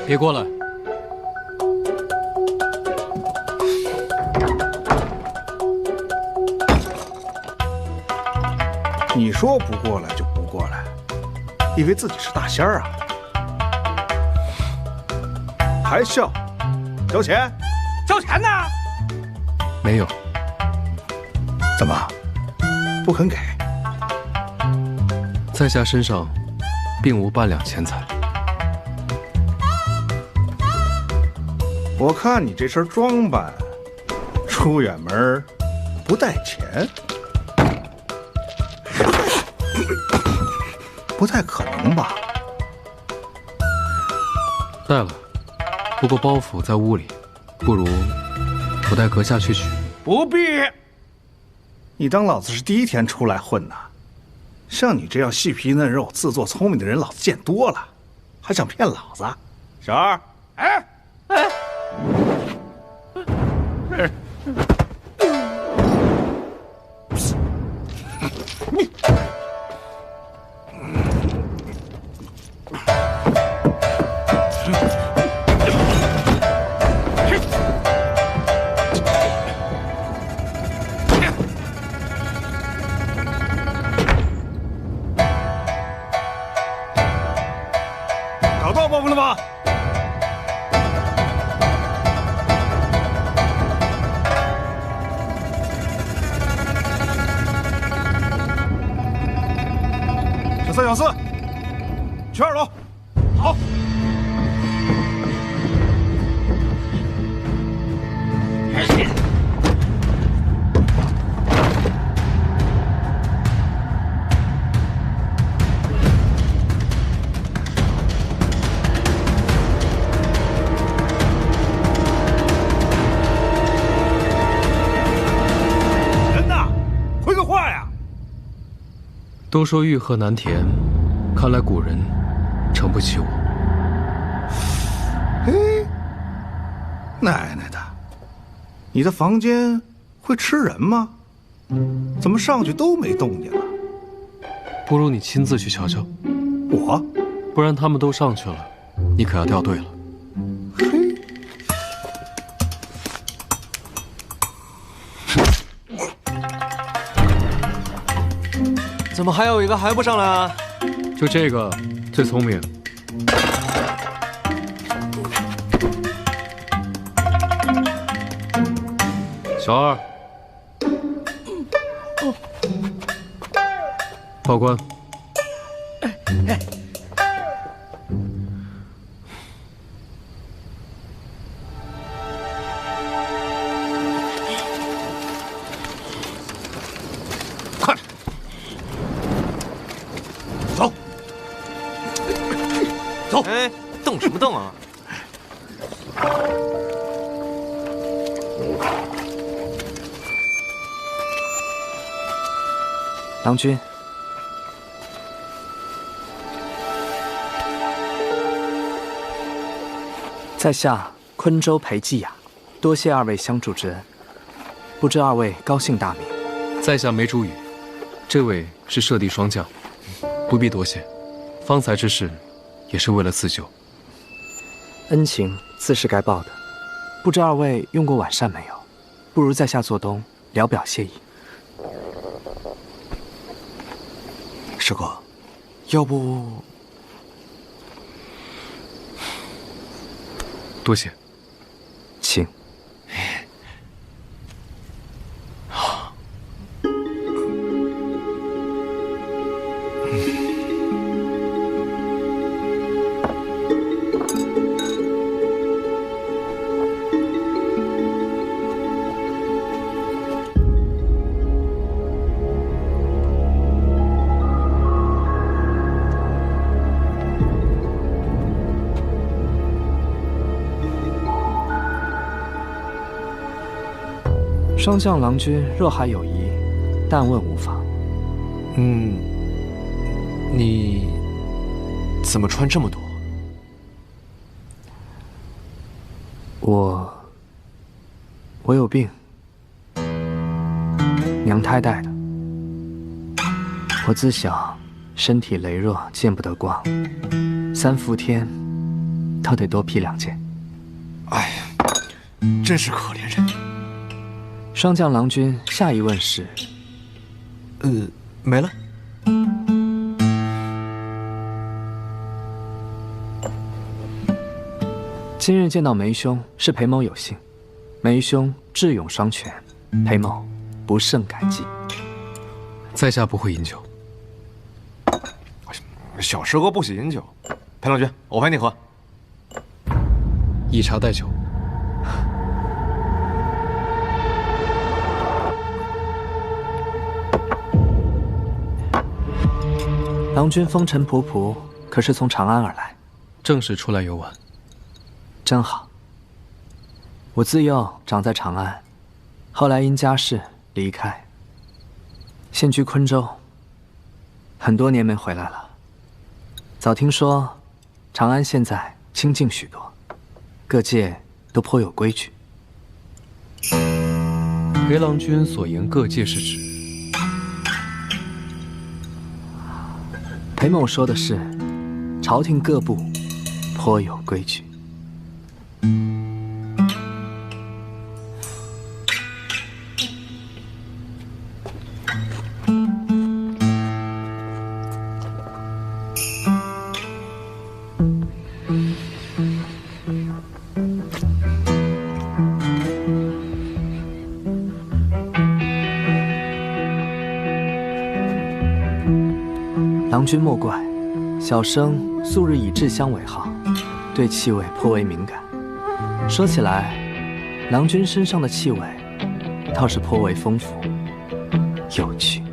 别过来！你说不过来就不过来，以为自己是大仙儿啊？还笑？交钱？交钱呢？没有。怎么不肯给？在下身上并无半两钱财。我看你这身装扮，出远门不带钱，不太可能吧？带了，不过包袱在屋里，不如我带阁下去取。不必。你当老子是第一天出来混呐？像你这样细皮嫩肉、自作聪明的人，老子见多了。还想骗老子？小二，哎，找到报复了吗？小三、小四，去2楼。好。人呢？回个话呀！都说欲壑难填，看来古人承不起我。嘿，奶奶的，你的房间会吃人吗？怎么上去都没动静啊？不如你亲自去瞧瞧。我？不然他们都上去了，你可要掉队了。怎么还有一个还不上来啊？就这个最聪明。小二，报官。快点，走，走！哎，瞪什么瞪啊？郎君，在下昆州裴季雅，多谢二位相助之恩，不知二位高姓大名？在下梅竹雨，这位是射地双将，不必多谢。方才之事，也是为了自救。恩情自是该报的，不知二位用过晚膳没有？不如在下做东，聊表谢意。师哥，要不……多谢，请。双将郎君若还有疑，但问无妨。你怎么穿这么多？我有病，娘胎带的。我自小身体羸弱，见不得光，3伏天都得多披2件。哎呀，真是可怜人。双将郎君，下一问是？没了。今日见到梅兄，是裴某有幸。梅兄智勇双全，裴某不胜感激。在下不会饮酒。小师哥不喜饮酒，裴郎君，我陪你喝。以茶代酒。郎君风尘仆仆，可是从长安而来？正是出来游玩。真好。我自幼长在长安，后来因家事离开，现居昆州，很多年没回来了。早听说长安现在清静许多，各界都颇有规矩。裴郎君所言各界是指？裴某说的是，朝廷各部颇有规矩。郎君莫怪，小生素日以制香为好，对气味颇为敏感。说起来，郎君身上的气味倒是颇为丰富、有趣。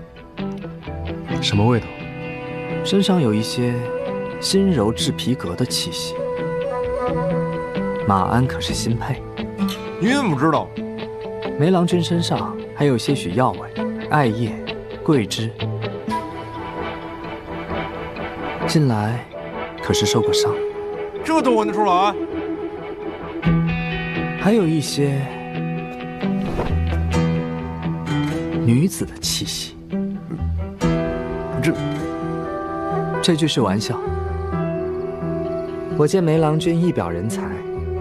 什么味道？身上有一些心柔制皮革的气息。马鞍可是新配。你怎么知道？梅郎君身上还有些许药味，艾叶、桂枝。近来可是受过伤，这都闻得出来。还有一些女子的气息。这句是玩笑。我见梅郎君一表人才，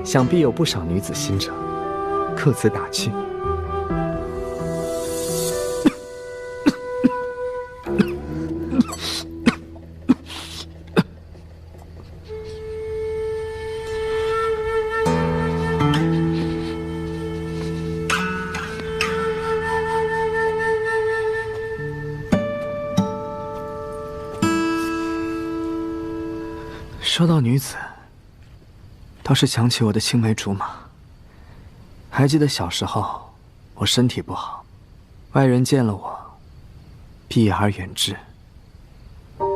想必有不少女子心者，各自打趣。说到女子，倒是想起我的青梅竹马。还记得小时候，我身体不好，外人见了我，避而远之。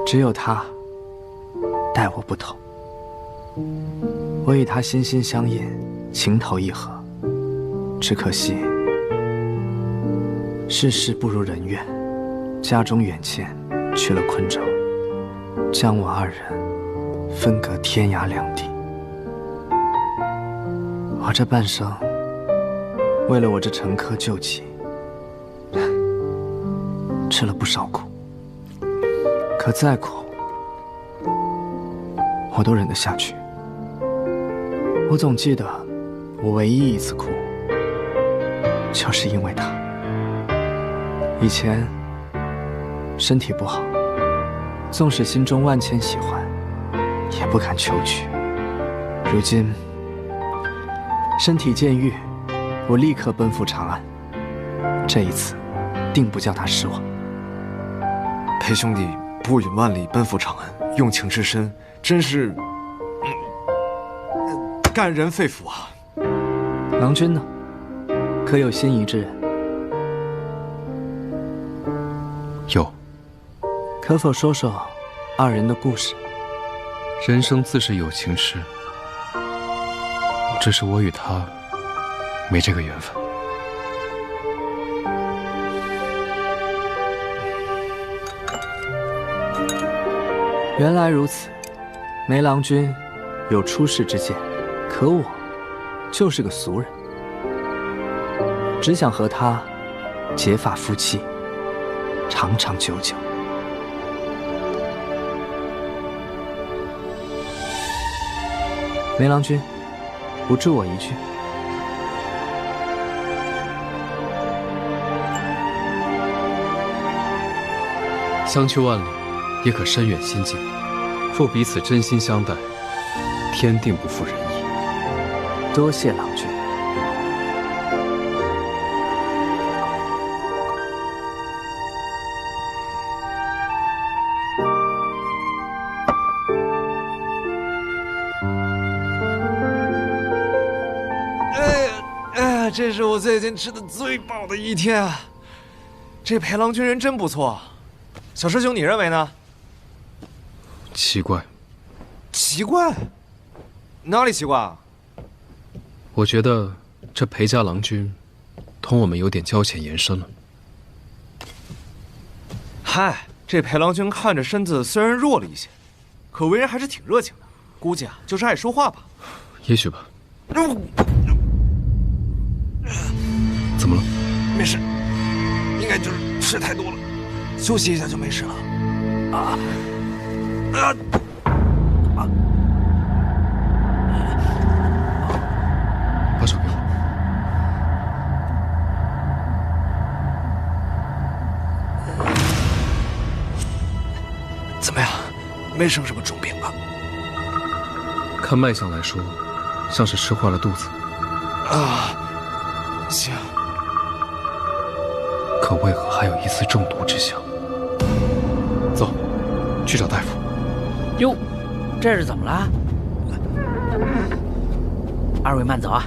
只有她待我不同，我与她心心相印，情投意合。只可惜世事不如人愿，家中远迁，去了昆州，将我二人分隔天涯两地。我这半生，为了我这陈科旧疾，吃了不少苦。可再苦，我都忍得下去。我总记得，我唯一一次哭，就是因为他。以前身体不好，纵使心中万千喜欢，也不敢求娶。如今身体渐愈，我立刻奔赴长安。这一次，定不叫他失望。裴兄弟不远万里奔赴长安，用情至深，真是感人肺腑啊！郎君呢？可有心仪之人？有。可否说说二人的故事？人生自是有情痴，只是我与他没这个缘分。原来如此，梅郎君有出世之见，可我就是个俗人，只想和他结发夫妻，长长久久。梅郎君，不助我一句。相去万里，也可深远心境。若彼此真心相待，天定不负人意。多谢郎君。这是我最近吃的最饱的一天啊！这裴郎君人真不错，小师兄，你认为呢？奇怪。奇怪？哪里奇怪啊？我觉得这裴家郎君同我们有点交浅言深了。嗨，这裴郎君看着身子虽然弱了一些，可为人还是挺热情的。估计就是爱说话吧。也许吧。怎么了？没事，应该就是吃太多了，休息一下就没事了。把手给我。怎么样？没生什么重病吧？看脉象来说，像是吃坏了肚子。行。可为何还有一丝中毒之象？走，去找大夫。哟，这是怎么了？二位慢走啊。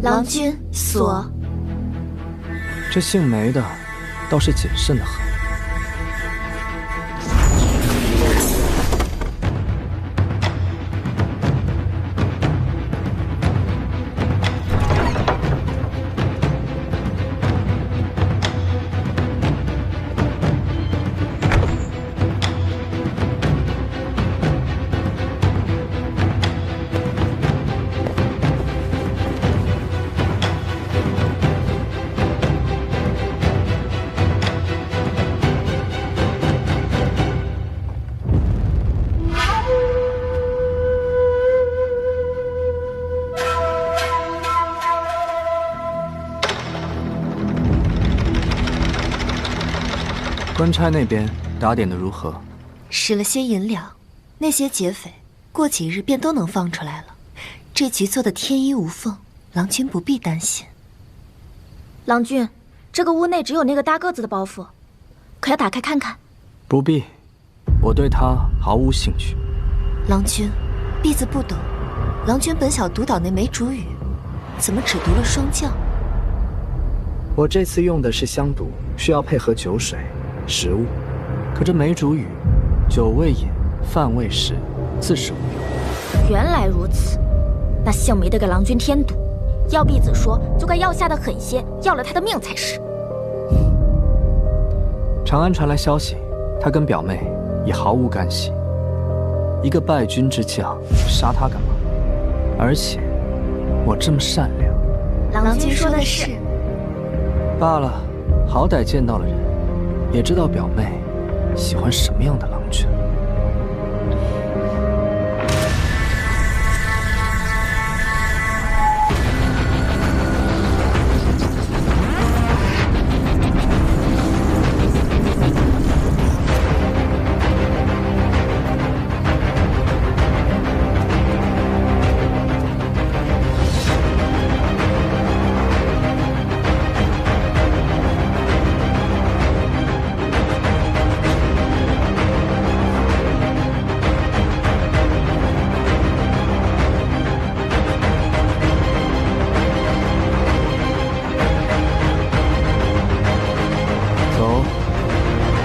郎君锁。这姓梅的倒是谨慎的很。官差那边打点的如何？使了些银两，那些劫匪过几日便都能放出来了。这局做的天衣无缝，郎君不必担心。郎君，这个屋内只有那个大个子的包袱，可要打开看看？不必，我对他毫无兴趣。郎君，婢子不懂，郎君本想读岛那梅竹语，怎么只读了霜降？我这次用的是香毒，需要配合酒水、食物。可这梅竹语，酒未饮，饭未食，自是无用。原来如此，那姓梅的给郎君添堵，要婢子说就该要下的狠些，要了他的命才是。长安传来消息，他跟表妹也毫无干系。一个败军之将，杀他干嘛？而且我这么善良。郎君说的是。罢了，好歹见到了人，也知道表妹喜欢什么样的郎君。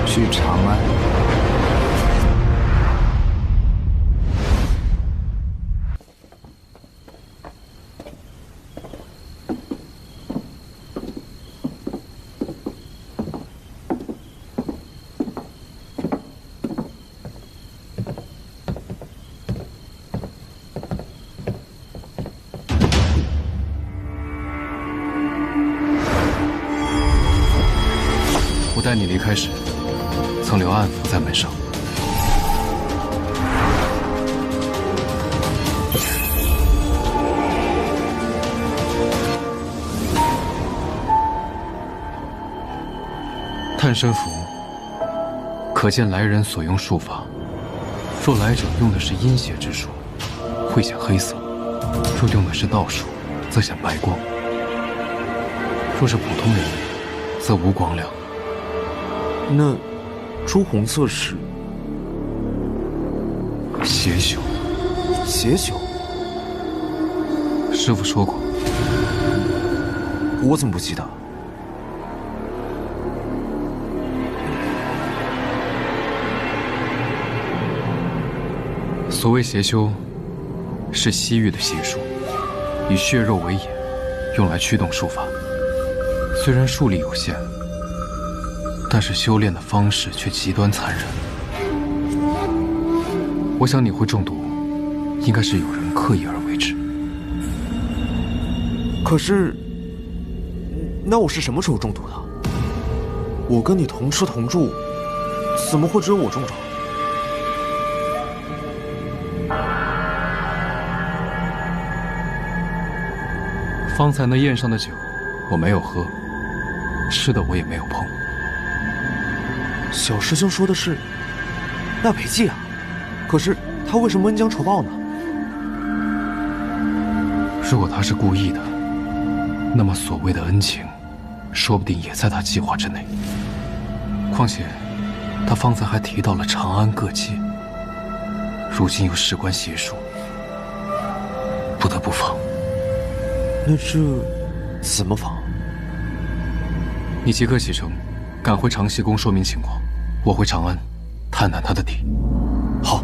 去长安。我带你离开时，曾留暗符在门上。探身符，可见来人所用术法。若来者用的是阴邪之术，会显黑色；若用的是道术，则显白光；若是普通人，则无光亮。那朱红色是邪修。邪修？师父说过。我怎么不记得？所谓邪修，是西域的邪术，以血肉为眼，用来驱动术法。虽然术力有限，但是修炼的方式却极端残忍。我想你会中毒，应该是有人刻意而为之。可是，那我是什么时候中毒的？我跟你同吃同住，怎么会只有我中招？方才那宴上的酒，我没有喝，吃的我也没有碰。小师兄说的是那裴寂啊，可是他为什么恩将仇报呢？如果他是故意的，那么所谓的恩情，说不定也在他计划之内。况且，他方才还提到了长安各界，如今又事关邪术，不得不防。那这怎么防？你即刻启程，赶回长西宫说明情况。我回长安，探探他的底。好。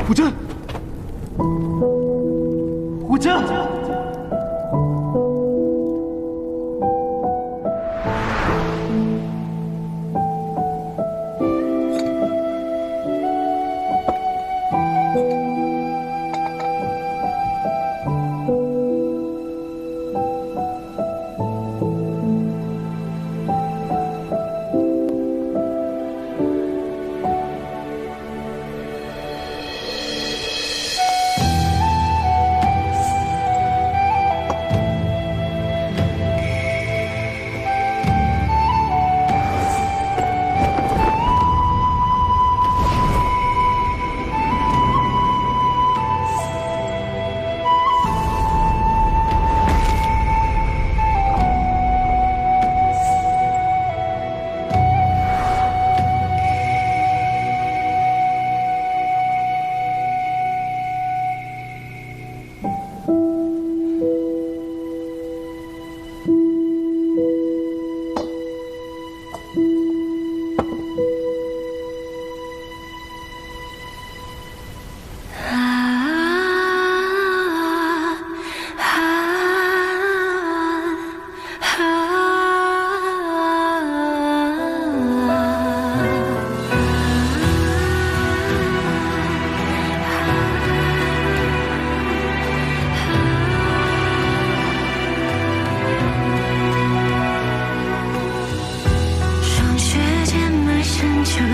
虎真，虎真，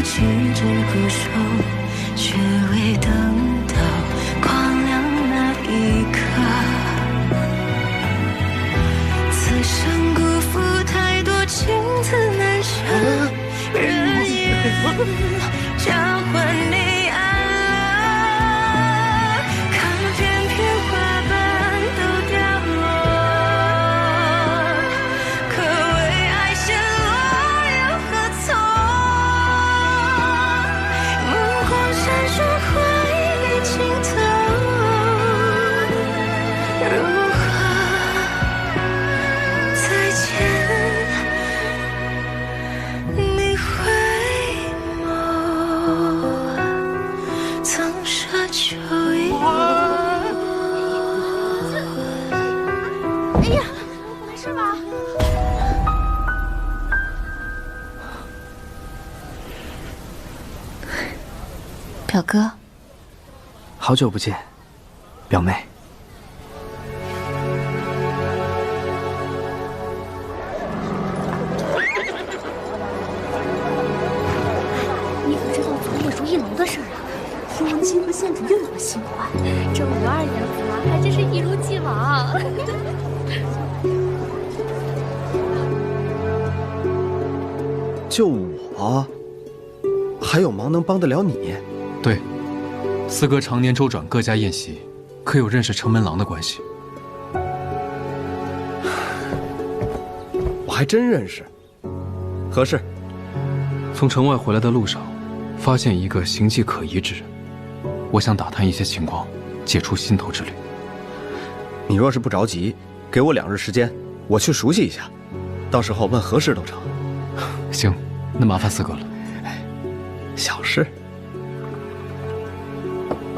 举止固守，却未等到光亮那一刻。此生辜负太多情字难舍，人言交换你安乐，看片片花瓣都掉落，可为爱陷落又何从？目光闪烁，回忆尽头，如何再见？表哥，好久不见，表妹。你可知道昨夜如意楼的事儿啊？听王星和县主又有了新欢，这52娘子啊，还真是一如既往。就我，还有忙能帮得了你？对，四哥常年周转各家宴席，可有认识城门郎的关系？我还真认识。何事？从城外回来的路上，发现一个形迹可疑之人，我想打探一些情况，解除心头之虑。你若是不着急，给我2日时间，我去熟悉一下，到时候问何事都成。行，那麻烦四哥了。小事。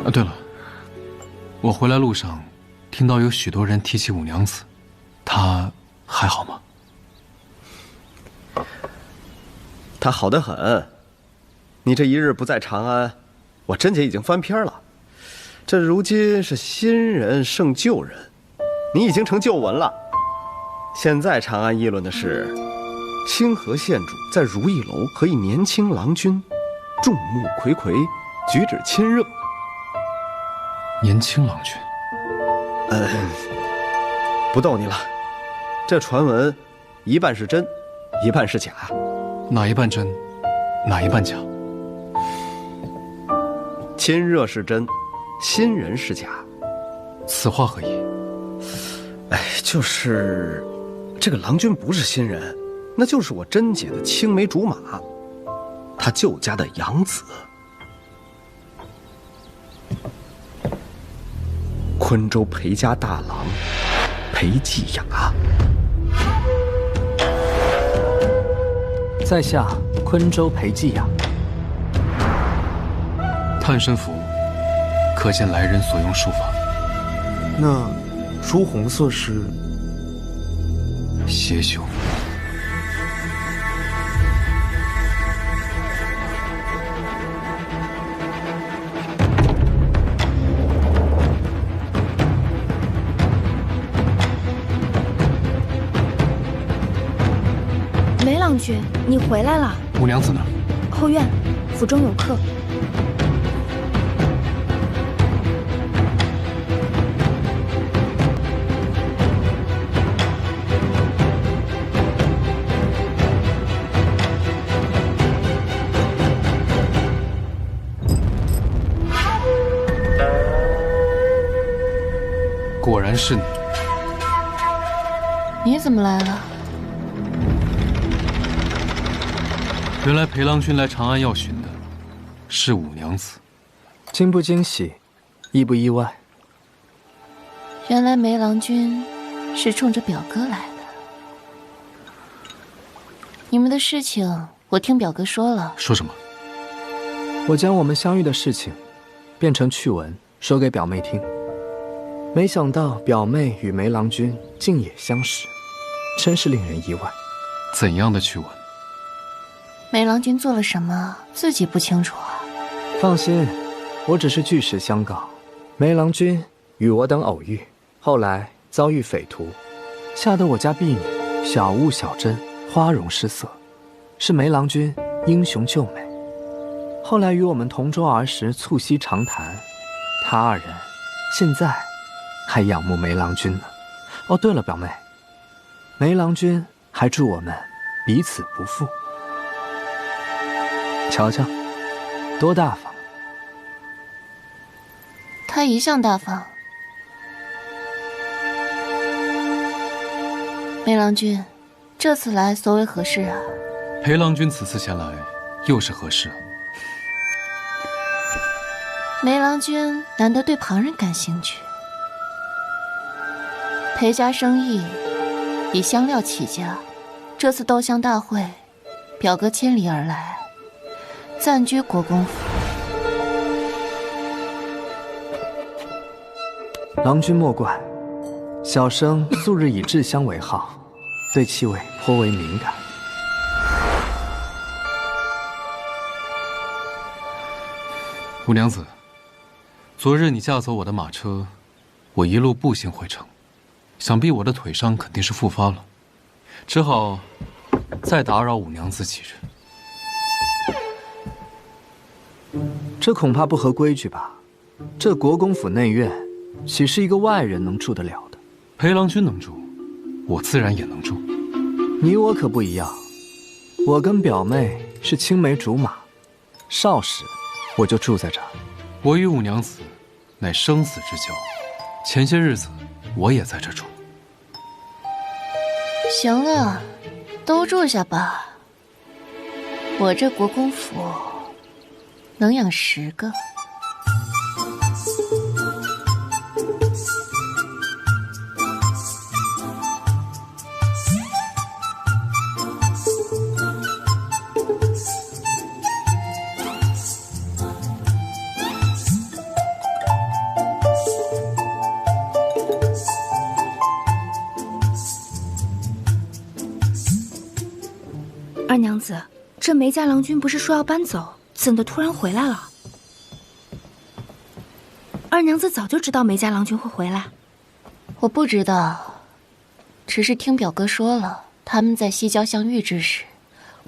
啊，对了，我回来路上听到有许多人提起五娘子，她还好吗？她好得很。你这一日不在长安，我贞姐已经翻篇了。这如今是新人胜旧人，你已经成旧闻了。现在长安议论的是，清河县主在如意楼和一年轻郎君众目睽睽，举止亲热。年轻郎君？不逗你了，这传闻一半是真，一半是假。哪一半真，哪一半假？亲热是真，新人是假。此话何意？就是这个郎君不是新人，那就是我贞姐的青梅竹马，她舅家的养子，昆州裴家大郎裴季雅。在下昆州裴季雅。探身符，可见来人所用术法。那朱红色是邪修。梅郎君，你回来了。五娘子呢？后院，府中有客。果然是你。你怎么来了？原来裴郎君来长安要寻的是五娘子。惊不惊喜，意不意外？原来梅郎君是冲着表哥来的。你们的事情我听表哥说了。说什么？我将我们相遇的事情变成趣闻，说给表妹听。没想到表妹与梅郎君竟也相识，真是令人意外。怎样的趣闻？梅郎君做了什么，自己不清楚啊。放心，我只是据实相告。梅郎君与我等偶遇，后来遭遇匪徒，吓得我家婢女小悟小珍花容失色，是梅郎君英雄救美。后来与我们同桌儿时促膝长谈，他二人现在还仰慕梅郎君呢。哦，对了，表妹，梅郎君还祝我们彼此不负。瞧瞧，多大方！他一向大方。梅郎君，这次来所为何事啊？裴郎君此次前来，又是何事？梅郎君难得对旁人感兴趣。裴家生意以香料起家，这次斗香大会，表哥千里而来，暂居国公府。郎君莫怪，小生素日以制香为好，对气味颇为敏感。五娘子，昨日你驾走我的马车，我一路步行回城，想必我的腿伤肯定是复发了，只好再打扰五娘子几日。这恐怕不合规矩吧？这国公府内院，岂是一个外人能住得了的？裴郎君能住，我自然也能住。你我可不一样，我跟表妹是青梅竹马，少时我就住在这儿。我与五娘子乃生死之交，前些日子我也在这住。行了，都住下吧。我这国公府能养10个。二娘子，这梅家郎君不是说要搬走，怎的突然回来了？二娘子早就知道梅家郎君会回来。我不知道，只是听表哥说了，他们在西郊相遇之时，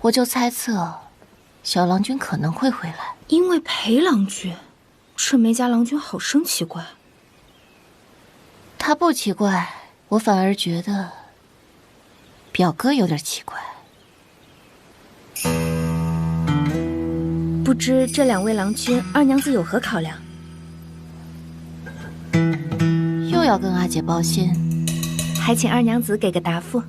我就猜测小郎君可能会回来。因为裴郎君，这梅家郎君好生奇怪。他不奇怪，我反而觉得表哥有点奇怪。不知这2位郎君，二娘子有何考量？又要跟阿姐报信，还请二娘子给个答复。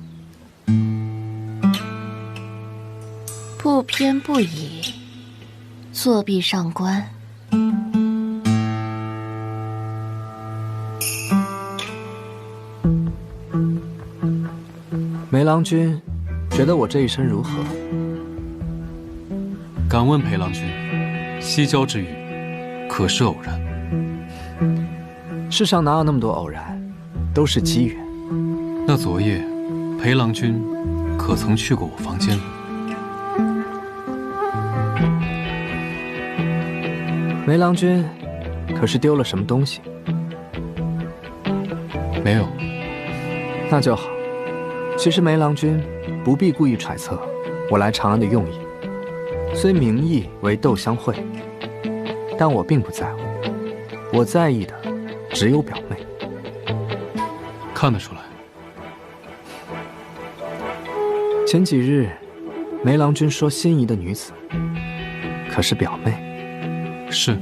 不偏不倚，作壁上观。梅郎君，觉得我这一身如何？敢问裴郎君，西郊之遇，可是偶然？世上哪有那么多偶然，都是机缘。那昨夜，裴郎君可曾去过我房间？梅郎君，可是丢了什么东西？没有。那就好。其实梅郎君不必故意揣测我来长安的用意。虽名义为斗相会，但我并不在乎。我在意的只有表妹。看得出来。前几日，梅郎君说心仪的女子，可是表妹？是。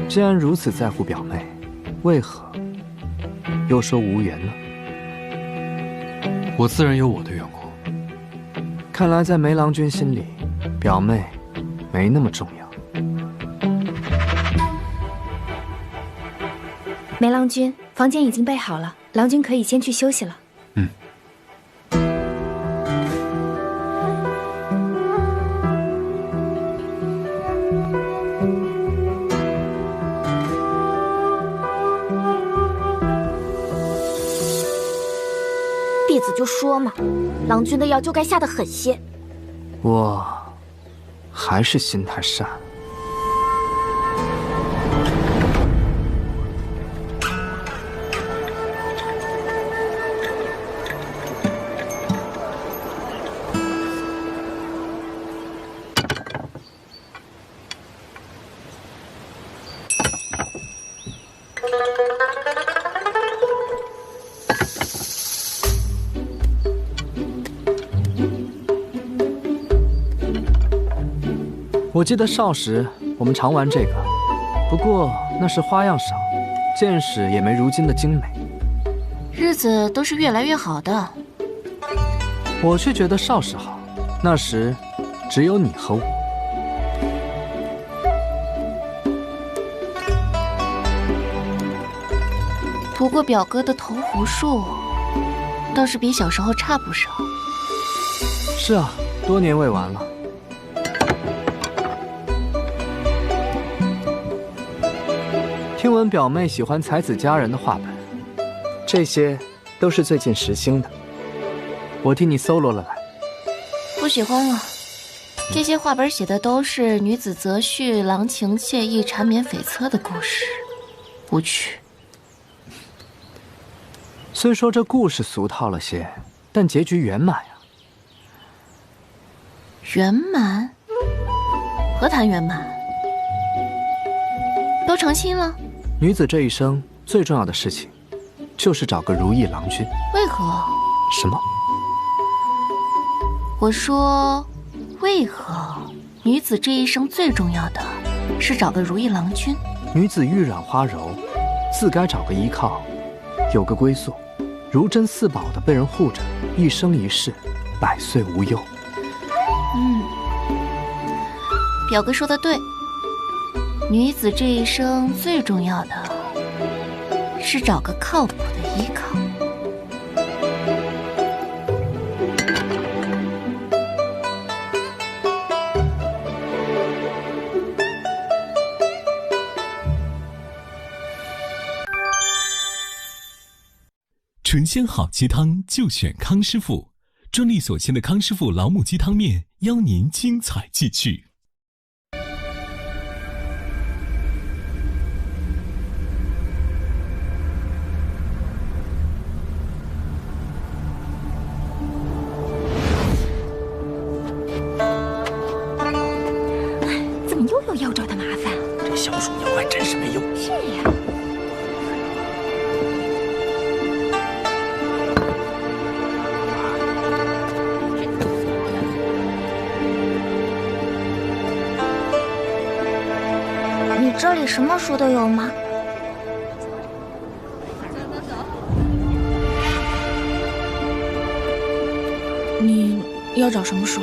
既然如此在乎表妹，为何又说无缘呢？我自然有我的缘故。看来在梅郎君心里，表妹没那么重要。梅郎君，房间已经备好了，郎君可以先去休息了。弟子就说嘛，郎君的药就该下得狠些。我还是心太善。我记得少时我们常玩这个，不过那时花样少，见识也没如今的精美。日子都是越来越好的。我却觉得少时好，那时只有你和我。不过表哥的头弧数倒是比小时候差不少。是啊，多年未玩了。听闻表妹喜欢才子佳人的画本，这些都是最近时兴的，我替你搜罗了来。不喜欢了。这些画本写的都是女子择婿、郎情妾意、缠绵悱恻的故事，无趣。虽说这故事俗套了些，但结局圆满呀。圆满？何谈圆满？都成亲了？女子这一生最重要的事情，就是找个如意郎君。为何？什么？我说，为何女子这一生最重要的是找个如意郎君？女子玉软花柔，自该找个依靠，有个归宿，如珍似宝的被人护着，一生一世，百岁无忧。表哥说的对，女子这一生最重要的是找个靠谱的依靠。纯鲜好鸡汤就选康师傅，专利所鲜的康师傅老母鸡汤面，邀您精彩继续。怎么又有要找的麻烦？这小鼠妖还真是没用。是呀。你这里什么书都有吗？你要找什么书？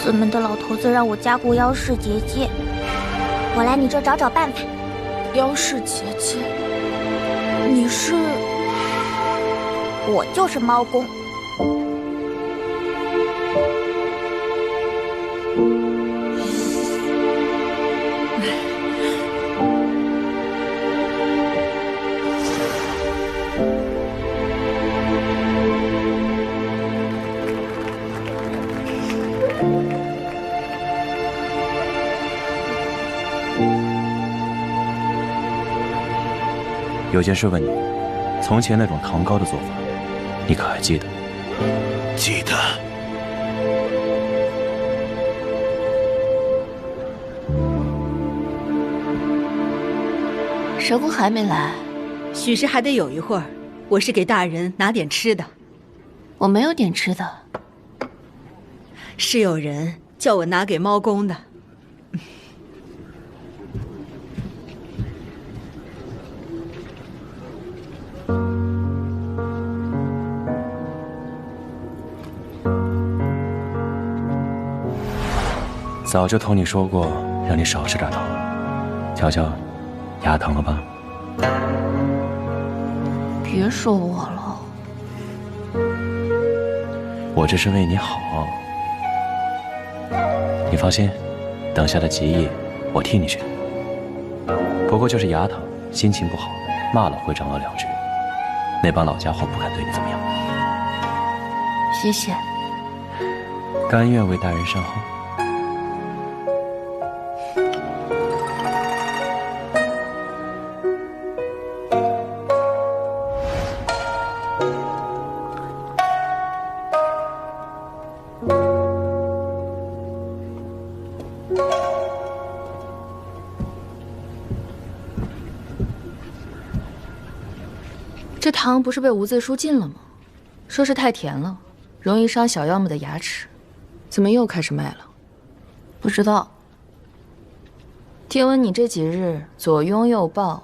寺门的老头子让我加固妖氏结界，我来你这找找办法。妖氏结界？你是？我就是猫公。有件事问你，从前那种糖糕的做法，你可还记得？记得。蛇姑还没来，许是还得有一会儿。我是给大人拿点吃的。我没有点吃的，是有人叫我拿给猫公的。早就同你说过，让你少吃点糖。瞧瞧，牙疼了吧？别说我了，我这是为你好。你放心，等下的集艺我替你选。不过就是牙疼，心情不好，骂了会长了2句，那帮老家伙不敢对你怎么样。谢谢。甘愿为大人善后。这糖不是被无字书禁了吗？说是太甜了，容易伤小妖们的牙齿，怎么又开始卖了？不知道。听闻你这几日左拥右抱，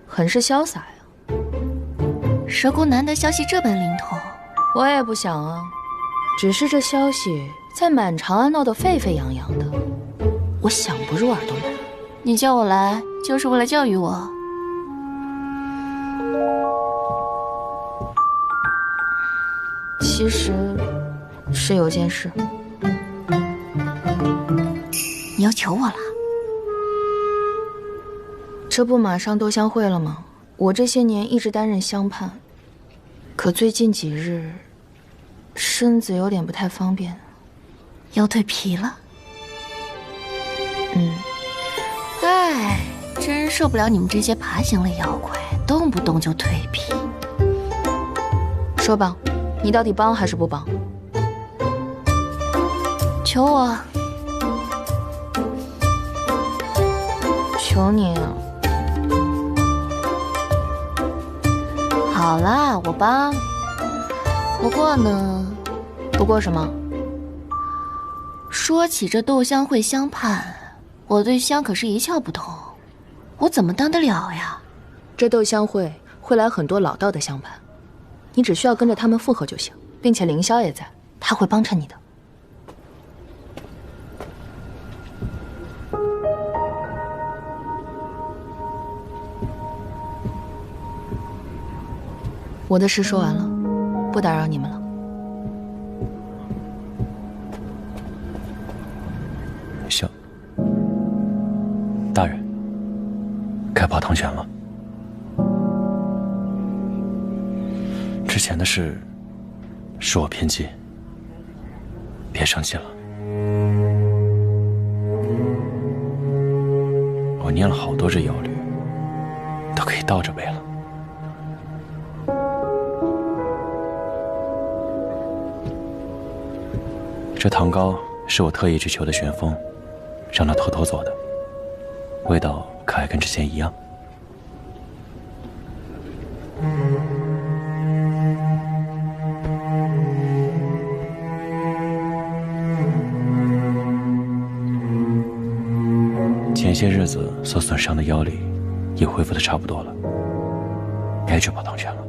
很是潇洒呀。蛇姑难得消息这般灵通，我也不想啊，只是这消息在满长安闹得沸沸扬扬的，我想不入耳朵门。你叫我来，就是为了教育我。其实是有件事。你要求我了？这不马上斗相会了吗？我这些年一直担任相伴，可最近几日身子有点不太方便，腰腿皮了。真受不了你们这些爬行类妖怪，动不动就蜕皮。说吧，你到底帮还是不帮？求我，求你。好啦，我帮。不过呢，不过什么？说起这斗香会相盼，我对香可是一窍不通，我怎么当得了呀？这斗香会会来很多老道的香盘，你只需要跟着他们附和就行，并且凌霄也在，他会帮衬你的。我的事说完了，不打扰你们了。行，大人，该跑唐玄了。之前的事是我偏激，别生气了。我念了好多只妖律，都可以倒着背了。这糖糕是我特意去求的玄风，让他偷偷做的，味道可还跟之前一样。前些日子所损伤的妖力也恢复的差不多了，该去跑唐泉了。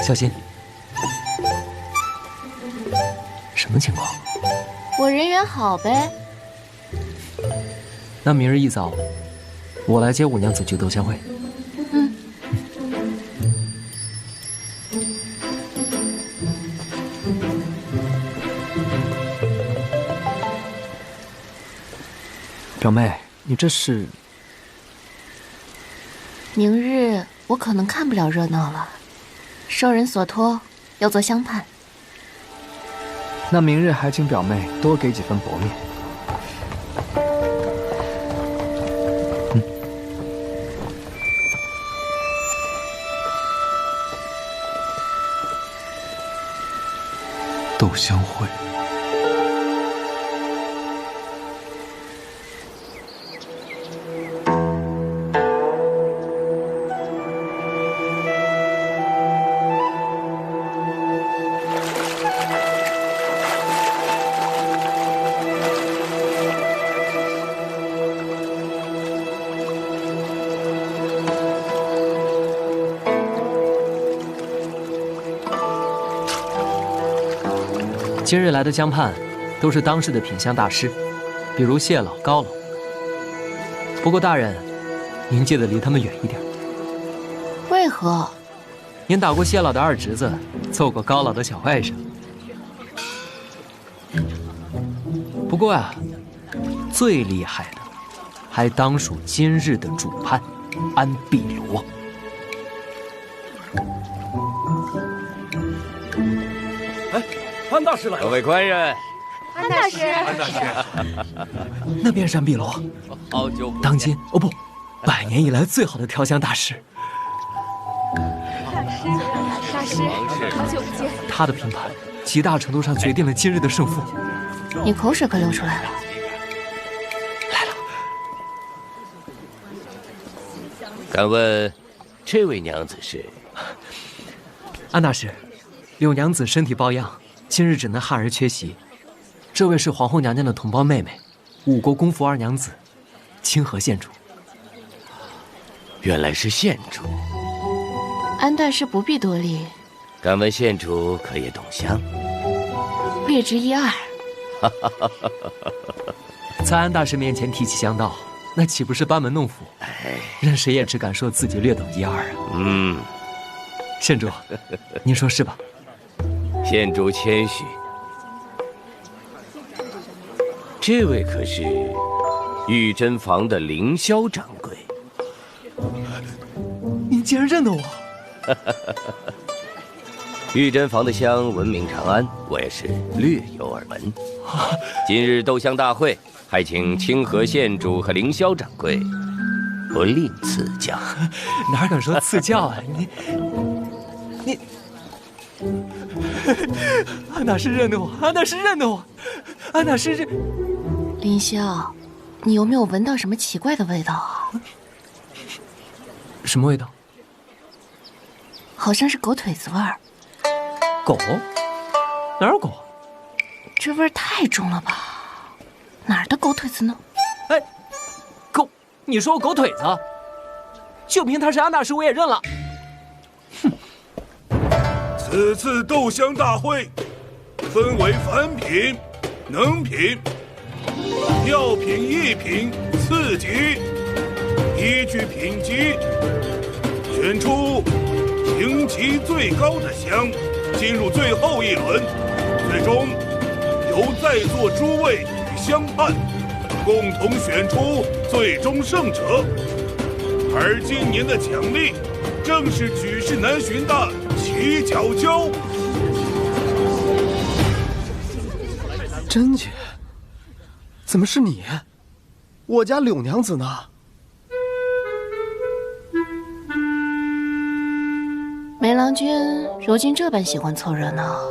小心！什么情况？我人缘好呗。那明日一早，我来接五娘子去斗香会。嗯。表妹，你这是？明日我可能看不了热闹了。受人所托，要做相伴。那明日还请表妹多给几分薄面。斗香会。今日来的江畔，都是当世的品香大师，比如谢老、高老。不过大人，您记得离他们远一点。为何？您打过谢老的二侄子，做过高老的小外甥。不过啊，最厉害的，还当属今日的主判安碧罗。安大师来了，各位官人。安大师，安大师，那便是安碧罗，好久不见，当今哦不，100年以来最好的调香大师。大师，好久不见。他的评判极大程度上决定了今日的胜负。你口水可流出来了。敢问，这位娘子是？安大师，柳娘子身体抱恙，今日只能汉而缺席。这位是皇后娘娘的同胞妹妹，五国公府二娘子，清河县主。原来是县主。安大师不必多礼。敢问县主可也懂香？略知一二。在安大师面前提起香道，那岂不是班门弄斧？任谁也只敢说自己略懂一二啊。县主，您说是吧？县主谦虚。这位可是玉珍坊的凌霄掌柜。您竟然认得我！玉珍坊的香闻名长安，我也是略有耳闻。今日斗香大会，还请清河县主和凌霄掌柜不吝赐教。哪敢说赐教啊！你，安大师认得我，安大师认得我，安大师认。凌霄，你有没有闻到什么奇怪的味道啊？什么味道？好像是狗腿子味儿。狗？哪有狗？这味儿太重了吧？哪儿的狗腿子呢？哎，狗，你说我狗腿子？就凭他是安大师，我也认了。哼！此次斗香大会分为凡品、能品、药品、异品4级，依据品级选出评级最高的香，进入最后一轮。最终由在座诸位与香判共同选出最终胜者。而今年的奖励正是举世难寻的齐角椒。珍姐，怎么是你？我家柳娘子呢？梅郎君如今这般喜欢凑热闹，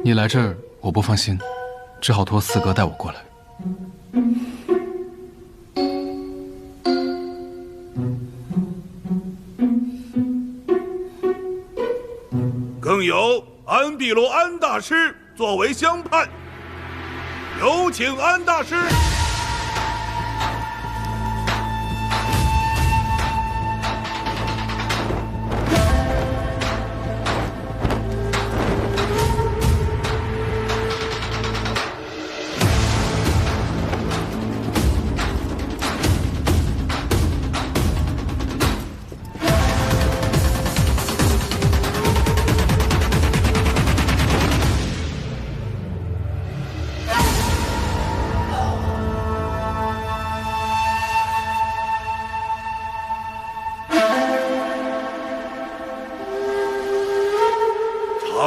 你来这儿我不放心，只好托四哥带我过来。更有安碧楼安大师作为香判，有请安大师。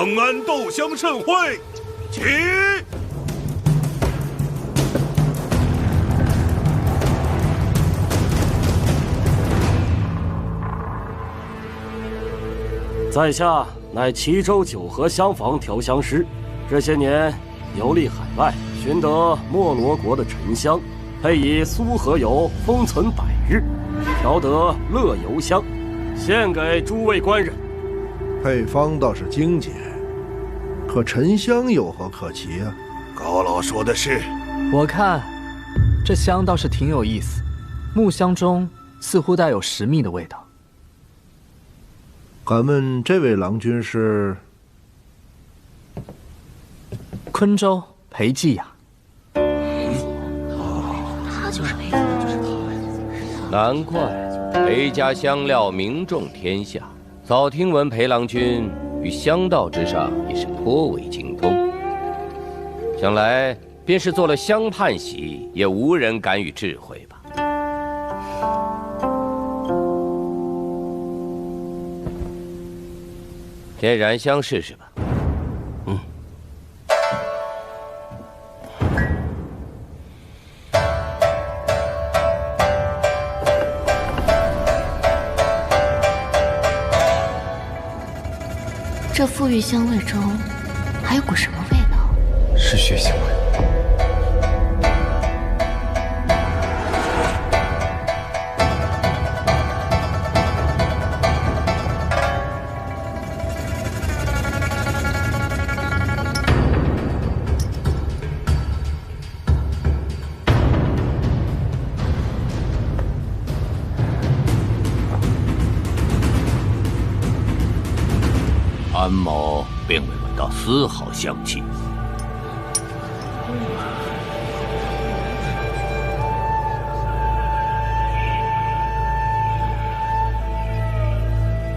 长安斗香盛会，起！在下乃齐州九合香坊调香师，这些年游历海外，寻得莫罗国的沉香，配以苏合油封存100日，调得乐油香，献给诸位官人。配方倒是精简，可沉香有何可奇啊？高老说的是，我看这香倒是挺有意思，木香中似乎带有石蜜的味道。敢问这位郎君是？昆州裴季雅。他就是裴季雅，就是他。难怪裴家香料名重天下。早听闻裴郎君于香道之上也是颇为精通，想来便是做了香判席，也无人敢与智慧吧。先燃香试试吧。这馥郁香味中还有股什么味道？是血腥味。安某并未闻到丝毫香气。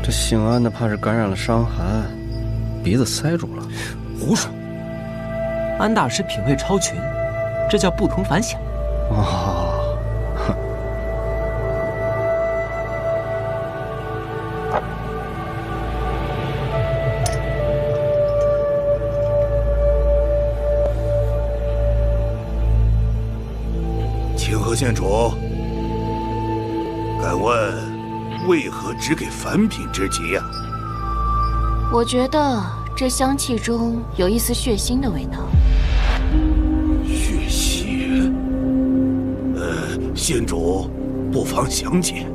这姓安的怕是感染了伤寒，鼻子塞住了。胡说！安大师品味超群，这叫不同凡响。哦，清河县主，敢问为何只给凡品之极呀？我觉得这香气中有一丝血腥的味道。血腥？县主不妨详解。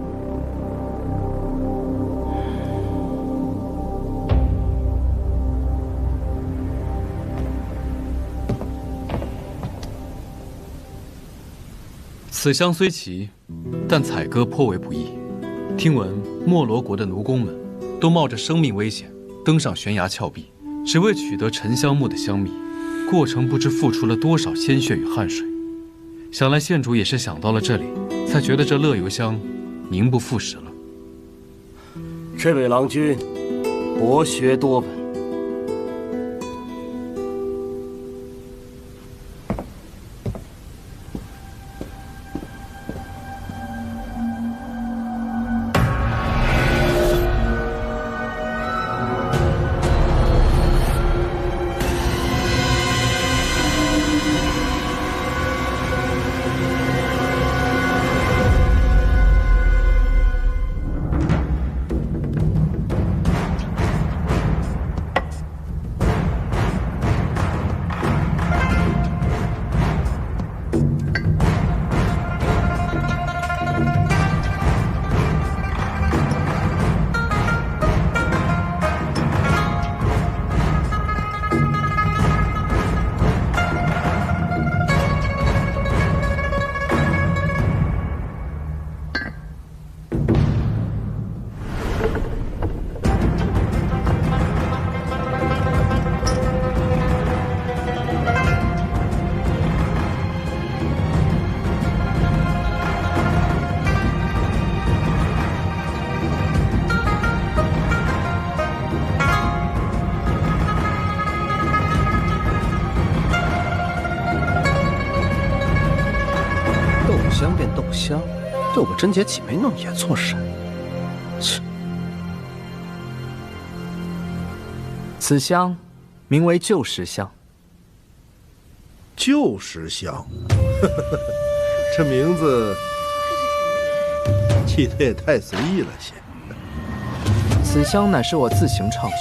此香虽奇，但采割颇为不易。听闻莫罗国的奴工们都冒着生命危险登上悬崖峭壁，只为取得沉香木的香蜜，过程不知付出了多少鲜血与汗水。想来县主也是想到了这里，才觉得这乐游香名不副实了。这位郎君，博学多闻。香变豆香，斗个贞洁岂没弄眼错神？切！此香名为旧时香。旧时香，这名字起得也太随意了些。此香乃是我自行创制。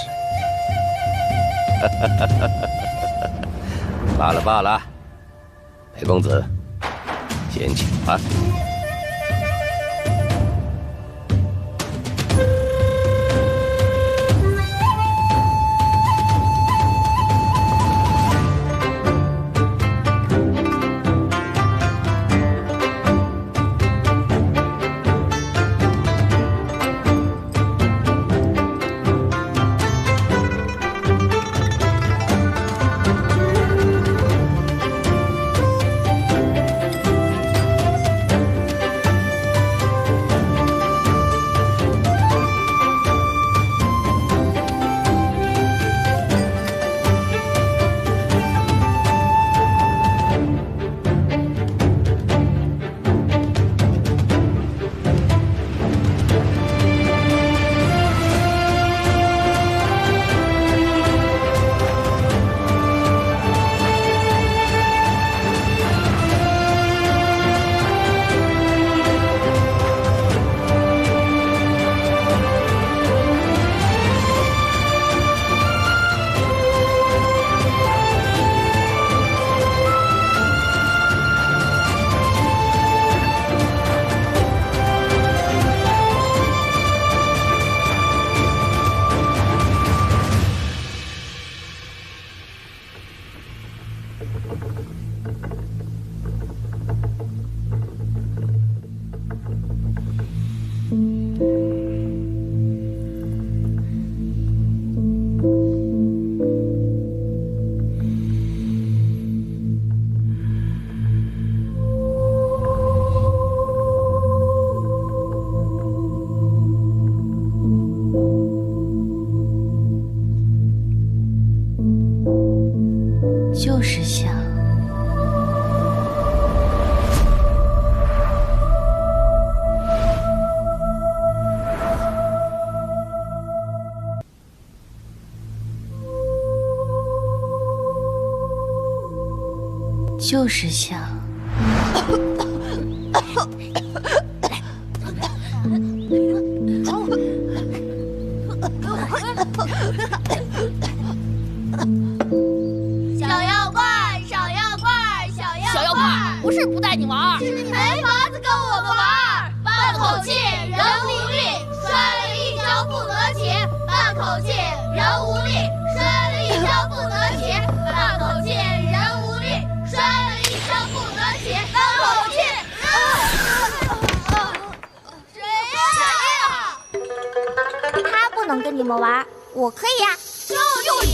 罢了罢了，裴公子，先请吧。就是像。就是像。小妖怪，小妖怪，小妖怪，不是不带你玩，是你没法子跟我们玩。半口气，人无力，摔了一跤不得起。半口气，人无力，摔了一跤不得起。半口气，人无力，摔了一跤不得起。半口气，谁呀？他不能跟你们玩，我可以呀。就你。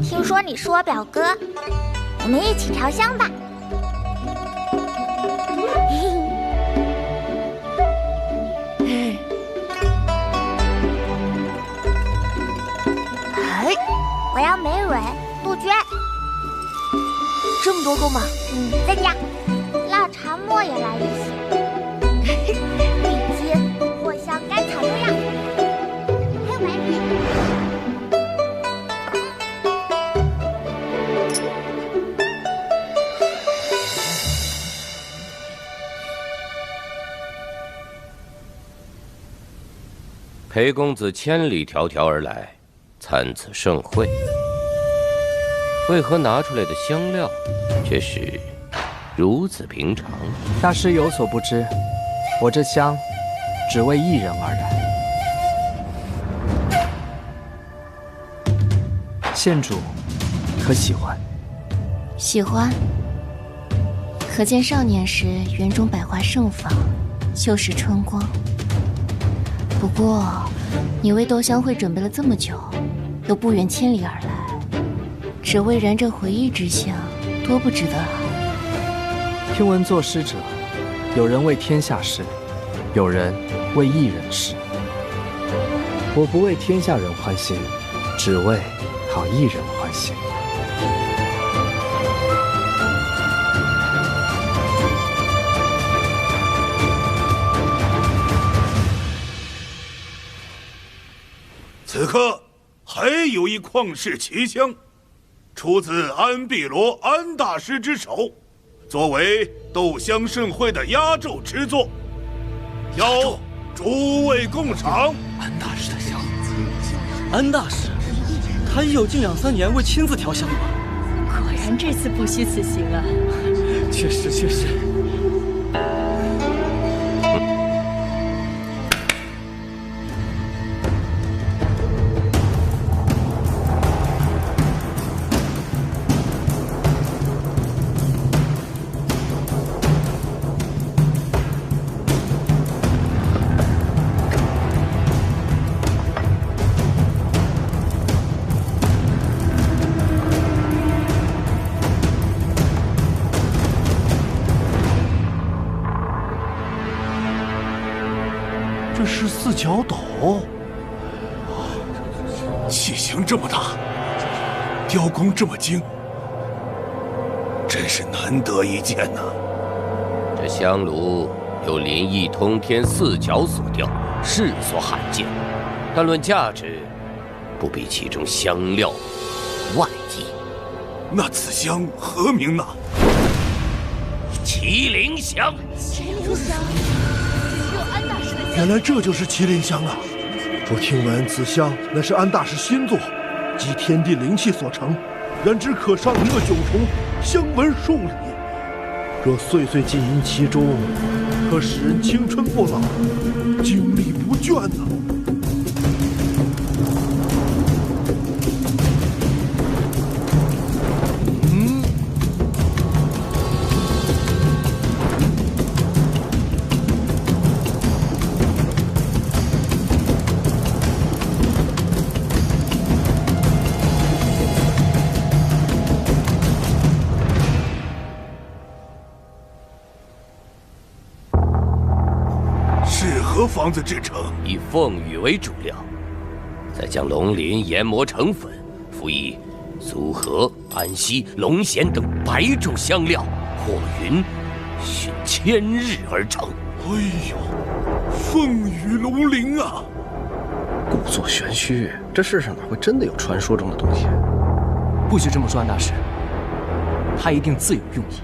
听说你是我表哥，我们一起调香吧。我要梅蕊、杜鹃，这么多够吗？再加腊茶末也来一些，以及藿香甘草中药，还有白米。裴公子千里迢迢而来，参此盛会，为何拿出来的香料却是如此平常？大师有所不知，我这香只为一人而来。县主可喜欢？喜欢。可见少年时园中百花盛放，旧时春光。不过，你为斗香会准备了这么久，又不远千里而来，只为燃这回忆之香，多不值得啊！听闻作诗者，有人为天下事，有人为一人事。我不为天下人欢心，只为讨一人欢心。此刻还有一旷世奇香，出自安碧罗安大师之手，作为斗香盛会的压轴之作，邀诸位共赏。安大师的香，安大师，他已有近2-3年未亲自调香了。果然这次不虚此行啊！确实。这是四角斗，器型这么大，雕工这么精，真是难得一见呐！这香炉由林毅通天四角所雕，世所罕见，但论价值，不比其中香料万亿。那此香何名呢？麒麟香。麒麟香。原来这就是麒麟香啊！我听闻此香乃是安大师新作，集天地灵气所成，燃之可伤1恶9虫，香闻数里。若岁岁浸淫其中，可使人青春不老，精力不倦呐。何方子制成？以凤羽为主料，再将龙鳞研磨成粉，辅以苏合、安息、龙涎等100种香料，和匀，熏1000日而成。哎呦，凤羽龙鳞啊！故作玄虚，这世上哪会真的有传说中的东西？不许这么说，安大师，他一定自有用意。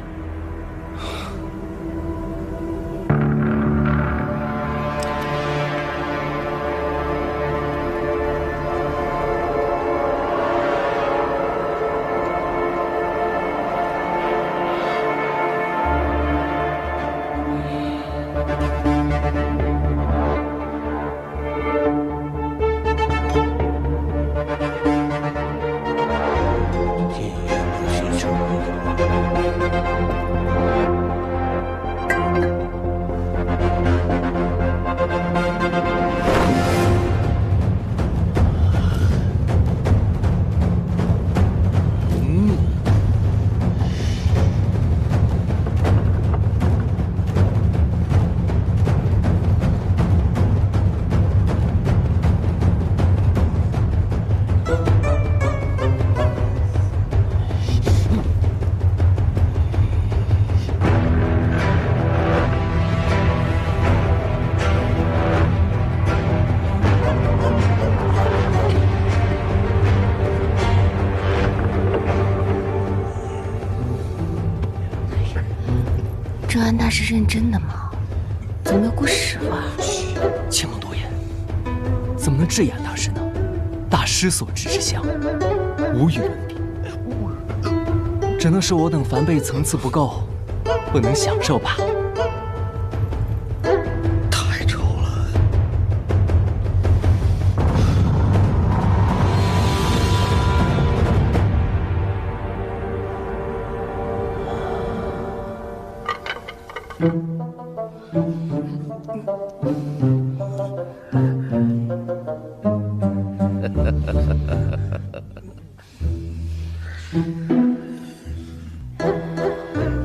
这安大是认真的吗？怎么有股屎味？青龙多言，怎么能质疑安大师呢？大师所制之香，无与伦比，只能是我等凡辈层次不够，不能享受罢了。太丑了！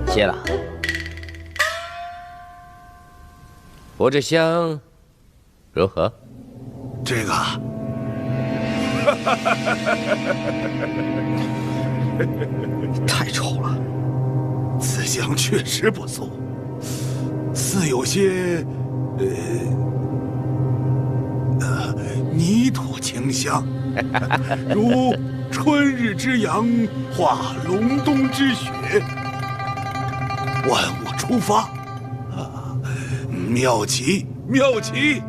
谢了。我这香如何？这个，太丑了。此香确实不俗，似有些泥土清香，如春日之阳化隆冬之雪，万物出发，妙极妙极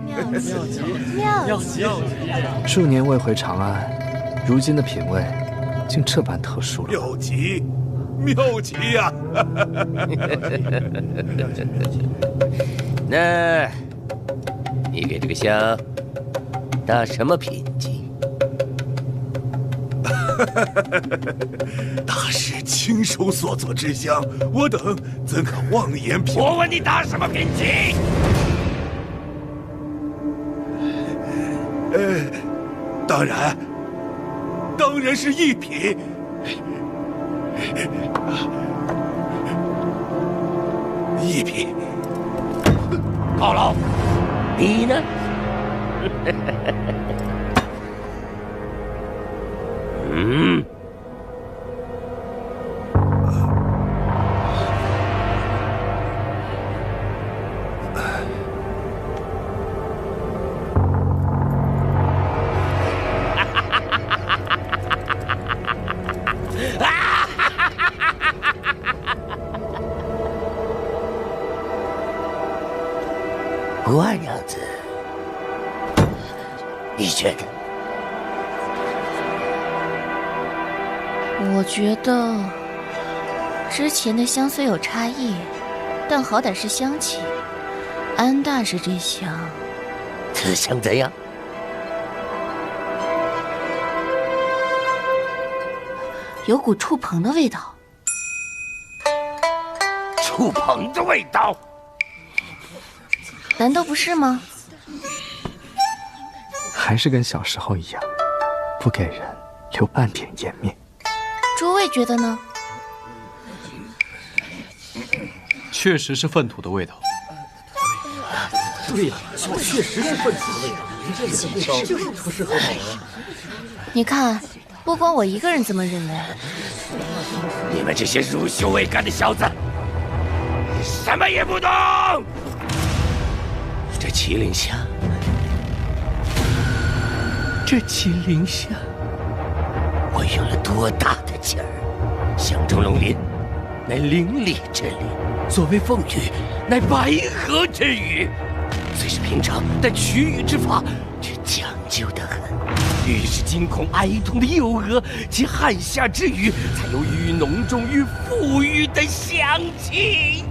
妙极！数年未回长安，如今的品味竟这般特殊了。妙极妙极呀！那，你给这个香打什么品级？大师亲手所做之香，我等怎可妄言评？我问你打什么品级？当然是一品。一品。高老，你呢？嗯。关娘子，你觉得？我觉得之前的香虽有差异，但好歹是香气。安大师这香，此香怎样？有股触碰的味道。触碰的味道？难道不是吗？还是跟小时候一样，不给人留半点颜面。诸位觉得呢？确实是粪土的味道。对呀，确实是粪土的味道，这个味道就是不适合我们。你看，不光我一个人这么认为。你们这些乳臭未干的小子，什么也不懂。这麒麟虾，我用了多大的劲儿！相中龙鳞，乃灵力之力；所谓凤羽，乃白鹤之羽。虽是平常，但取羽之法却讲究得很。愈是惊恐哀痛的幼鹅及汗下之语，才有愈浓重愈馥郁的香气。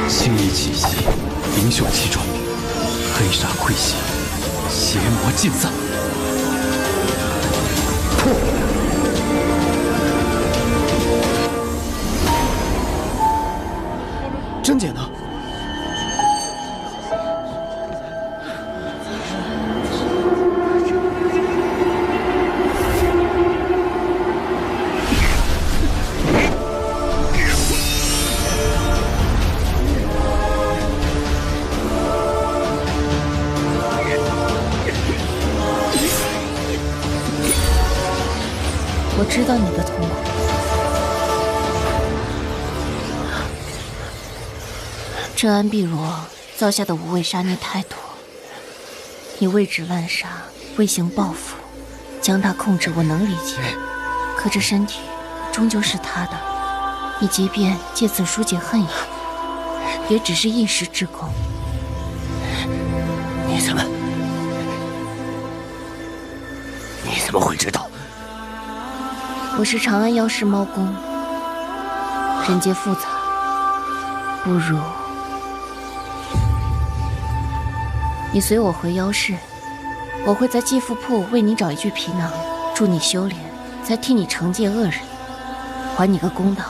星移气息，灵秀气转，黑煞溃袭，邪魔尽散。破！珍姐呢？我知道你的痛苦，这安碧罗造下的无畏杀孽太多，你为旨滥杀，为行报复，将他控制，我能理解。可这身体终究是他的，你即便借此疏解恨意，也只是一时之功。你怎么会知道？我是长安妖师猫公，人皆复杂，不如你随我回妖室，我会在继父铺为你找一具皮囊，助你修炼，再替你惩戒恶人，还你个公道。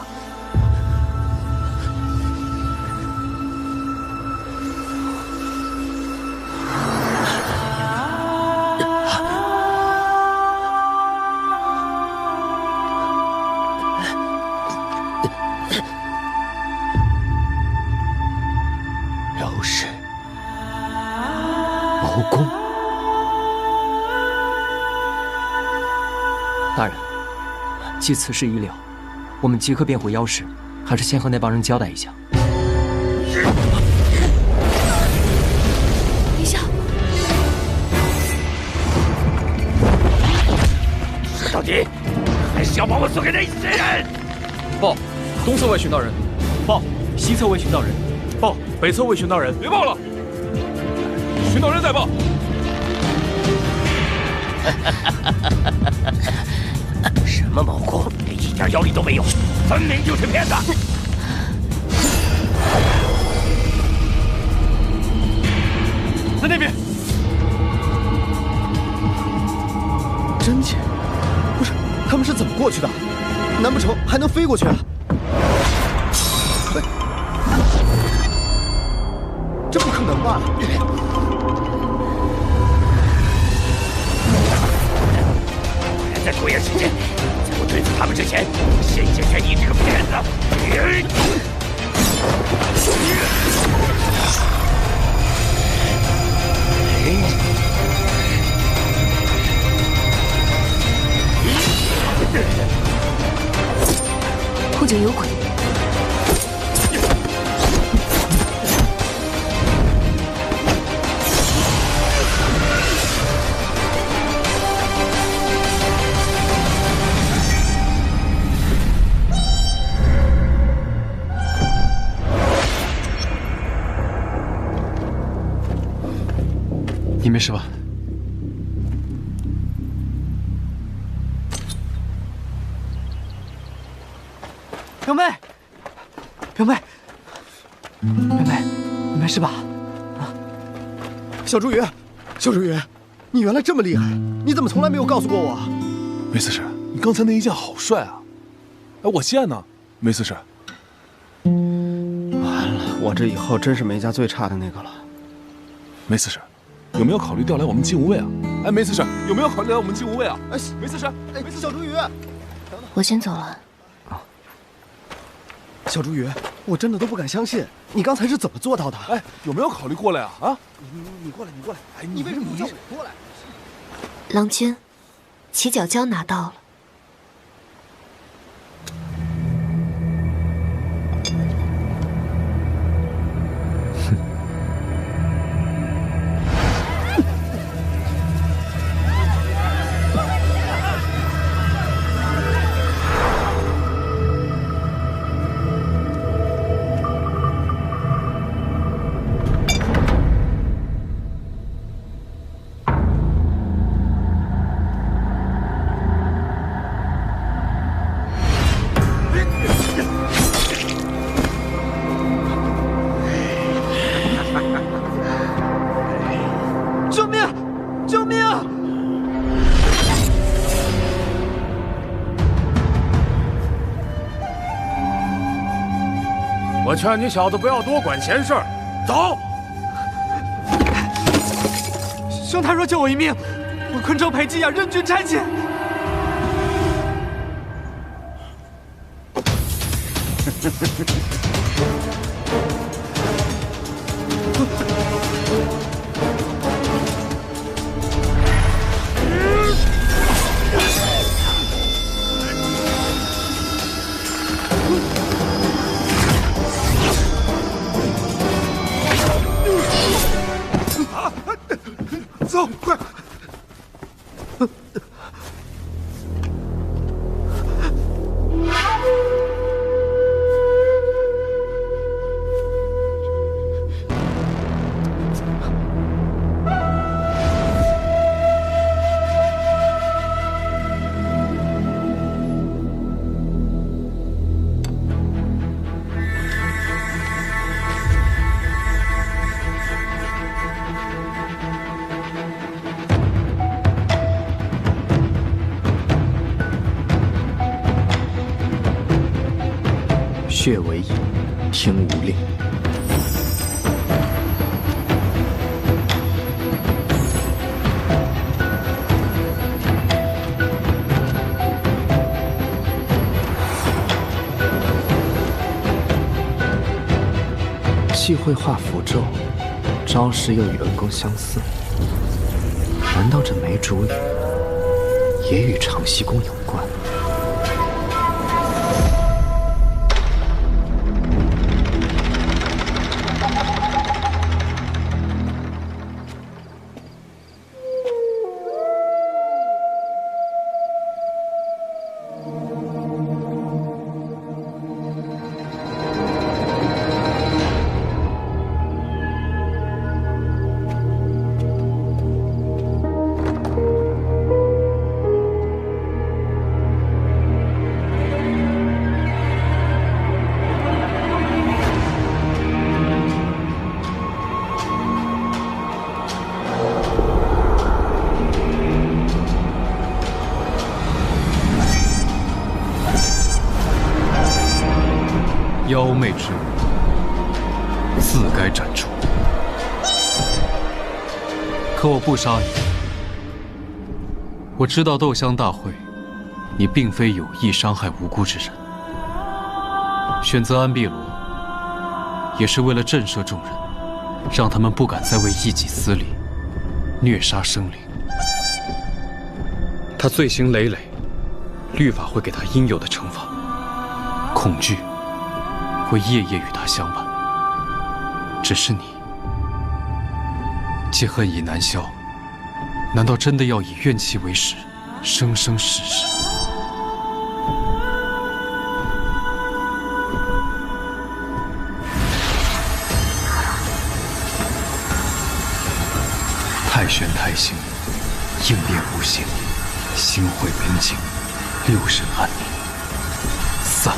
大人，既此事已了，我们即刻便回妖室，还是先和那帮人交代一下。陛下，说到底，还是要把我送给那些人。报，东侧卫巡道人。报，西侧卫巡道人。报，北侧卫巡道人。别报了，巡道人再报。什么毛公，一点妖力都没有，分明就是骗子！在那边。真姐，不是，他们是怎么过去的？难不成还能飞过去啊？这不可能吧？在拖延时间，在我对付他们之前，先解决你这个骗子！你没事吧？表妹，表妹，表妹，你没事吧？啊，小朱宇，小朱宇，你原来这么厉害，你怎么从来没有告诉过我？梅四师，你刚才那一剑好帅啊！哎，我剑呢？梅四师。完了，我这以后真是梅家最差的那个了。梅四师，有没有考虑调来我们精武卫啊？哎，梅四师，有没有考虑来我们精武卫啊？哎，梅四师，哎，梅四小朱宇，我先走了。小朱宇，我真的都不敢相信，你刚才是怎么做到的？哎，有没有考虑过来啊？啊，你过来，你过来，哎，你为什么不叫我过来？郎君，起脚胶拿到了。我劝你小子不要多管闲事儿，走！兄台若救我一命，我昆州裴基雅任君差遣。走，快！血为引，天无令。既会画符咒，招式又与恩公相似，难道这梅竹雨也与长息宫有关？妖媚之物，自该斩除。可我不杀你。我知道斗香大会，你并非有意伤害无辜之人。选择安碧罗，也是为了震慑众人，让他们不敢再为一己私利虐杀生灵。他罪行累累，律法会给他应有的惩罚。恐惧会夜夜与他相伴。只是你，既恨已难消，难道真的要以怨气为食，生生世世？太凯旋太兴，应变不行，心会边境，六神安宁。散。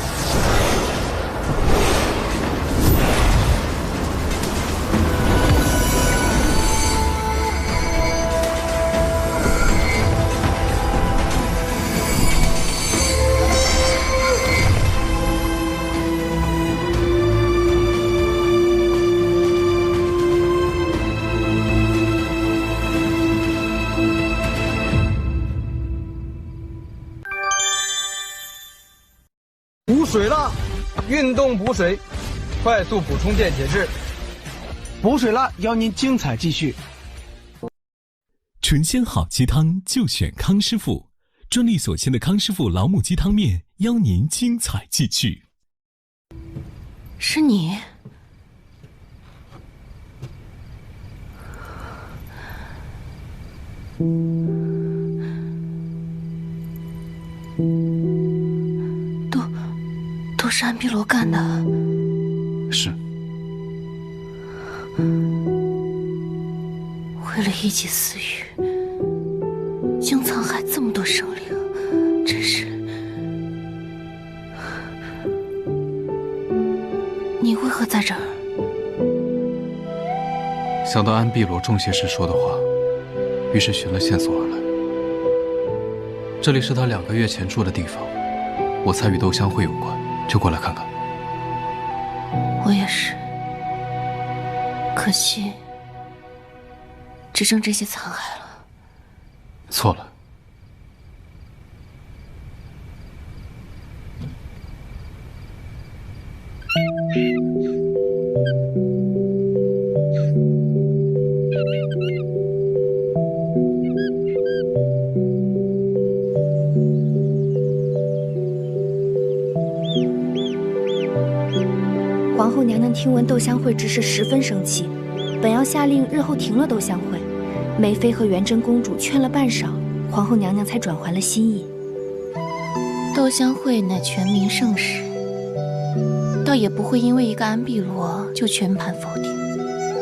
补水了，运动补水，快速补充电解质。补水了，邀您精彩继续。纯鲜好鸡汤就选康师傅，专利所鲜的康师傅老母鸡汤面，邀您精彩继续。是你？都是安碧罗干的。是。为了一己私欲，竟残害这么多生灵，真是……你为何在这儿？想到安碧罗中邪时说的话，于是寻了线索而来。这里是他2个月前住的地方，我猜与斗香会有关，就过来看看。我也是，可惜只剩这些残骸了。错了。皇后娘娘听闻斗香会之事十分生气，本要下令日后停了斗香会。梅妃和元贞公主劝了半晌，皇后娘娘才转还了心意。斗香会乃全民盛事，倒也不会因为一个安碧罗就全盘否定。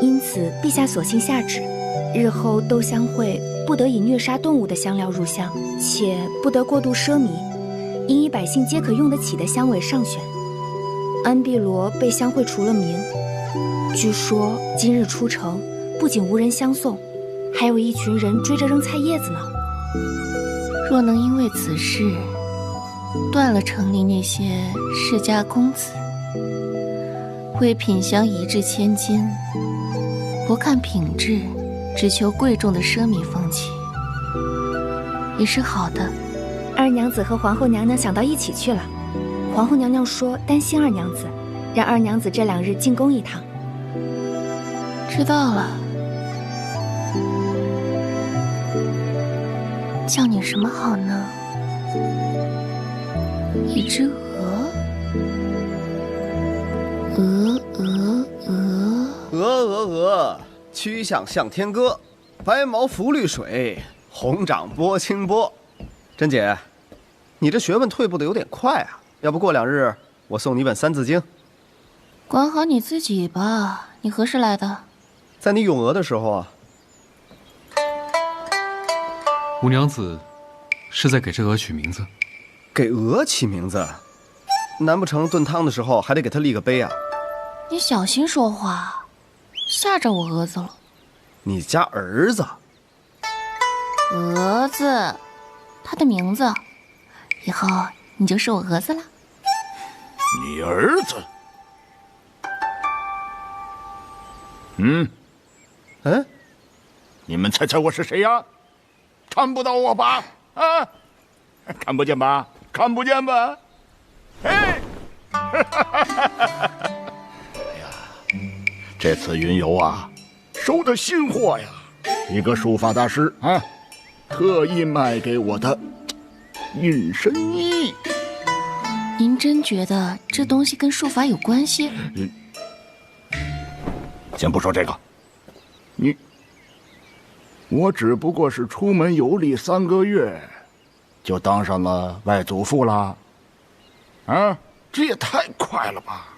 因此，陛下索性下旨，日后斗香会不得以虐杀动物的香料入香，且不得过度奢靡，应以百姓皆可用得起的香味上选。安碧罗被香会除了名，据说今日出城，不仅无人相送，还有一群人追着扔菜叶子呢。若能因为此事断了城里那些世家公子为品香一掷千金，不看品质，只求贵重的奢靡风气，也是好的。二娘子和皇后娘娘想到一起去了。皇后娘娘说担心二娘子，让二娘子这2日进宫一趟。知道了。叫你什么好呢？一只鹅，鹅，曲项向天歌，白毛浮绿水，红掌拨清波。珍姐，你这学问退步的有点快啊，要不过2日我送你一本《三字经》。管好你自己吧。你何时来的？在你咏鹅的时候啊。五娘子是在给这鹅取名字？给鹅起名字？难不成炖汤的时候还得给它立个碑啊？你小心说话，吓着我儿子了。你家儿子？儿子，他的名字，以后你就是我儿子了。你儿子？你们猜猜我是谁呀？看不到我吧？啊，看不见吧？看不见吧？哎，哎呀，这次云游啊，收的新货呀，一个书法大师啊，特意卖给我的隐身衣。您真觉得这东西跟术法有关系？先不说这个，我只不过是出门游历3个月，就当上了外祖父了，啊，这也太快了吧！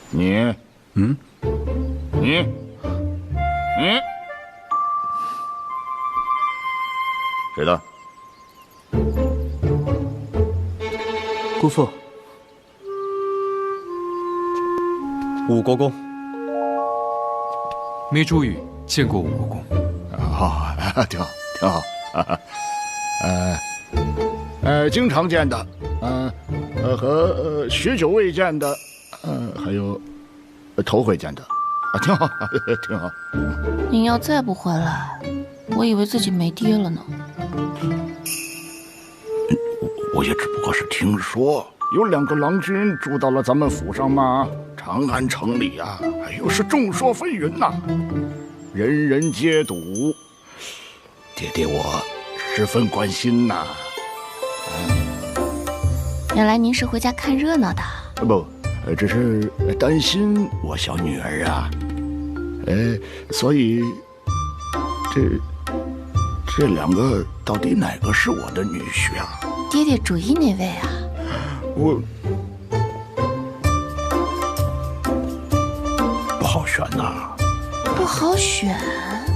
你谁的？姑父，武国公。梅朱羽见过武国公。挺好，挺好。经常见的，和许久未见的，还有头回见的，挺好，挺好。您要再不回来，我以为自己没爹了呢。我也只不过是听说有2个郎君住到了咱们府上嘛，长安城里啊，哎呦是众说纷纭呐，人人皆睹。爹我十分关心呐。原来您是回家看热闹的。不，只是担心我小女儿啊，所以这2个到底哪个是我的女婿啊？爹爹主意哪位啊？我不好选呐。不好选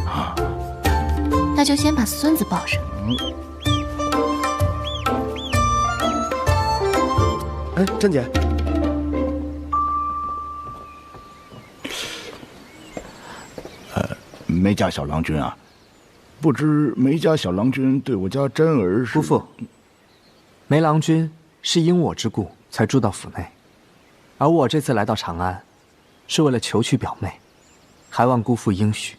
啊？那就先把孙子抱上。哎，珍姐，梅家小郎君啊，不知梅家小郎君对我家珍儿是……姑父，梅郎君是因我之故才住到府内，而我这次来到长安，是为了求娶表妹，还望姑父应许。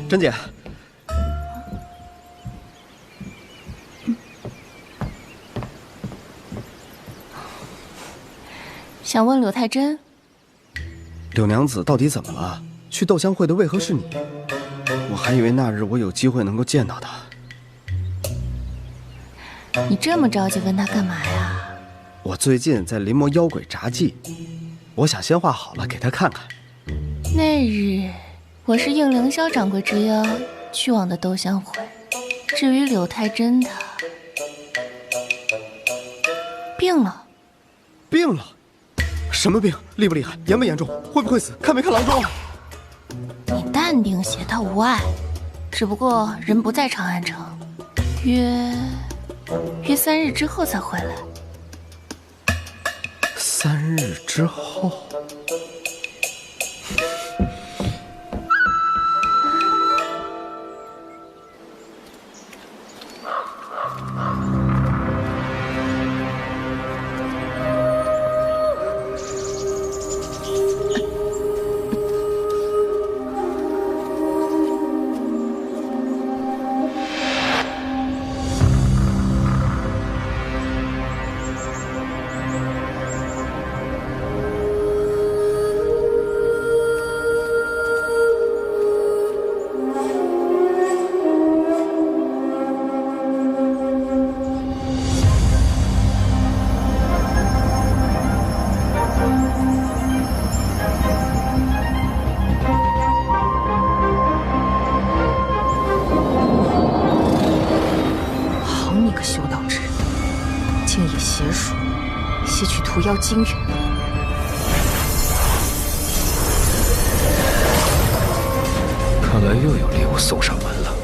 珍姐，想问柳太真，柳娘子到底怎么了？去斗香会的为何是你？我还以为那日我有机会能够见到她。你这么着急问她干嘛呀？我最近在临摹妖鬼札记，我想先画好了给她看看。那日我是应凌霄掌柜之邀去往的斗香会，至于柳太真她病了。病了？什么病？厉不厉害？严不严重？会不会死？看没看郎中？你淡定些，他无碍，只不过人不在长安城，约3日之后才回来。3日之后？狐妖精人，看来又有礼物送上门了。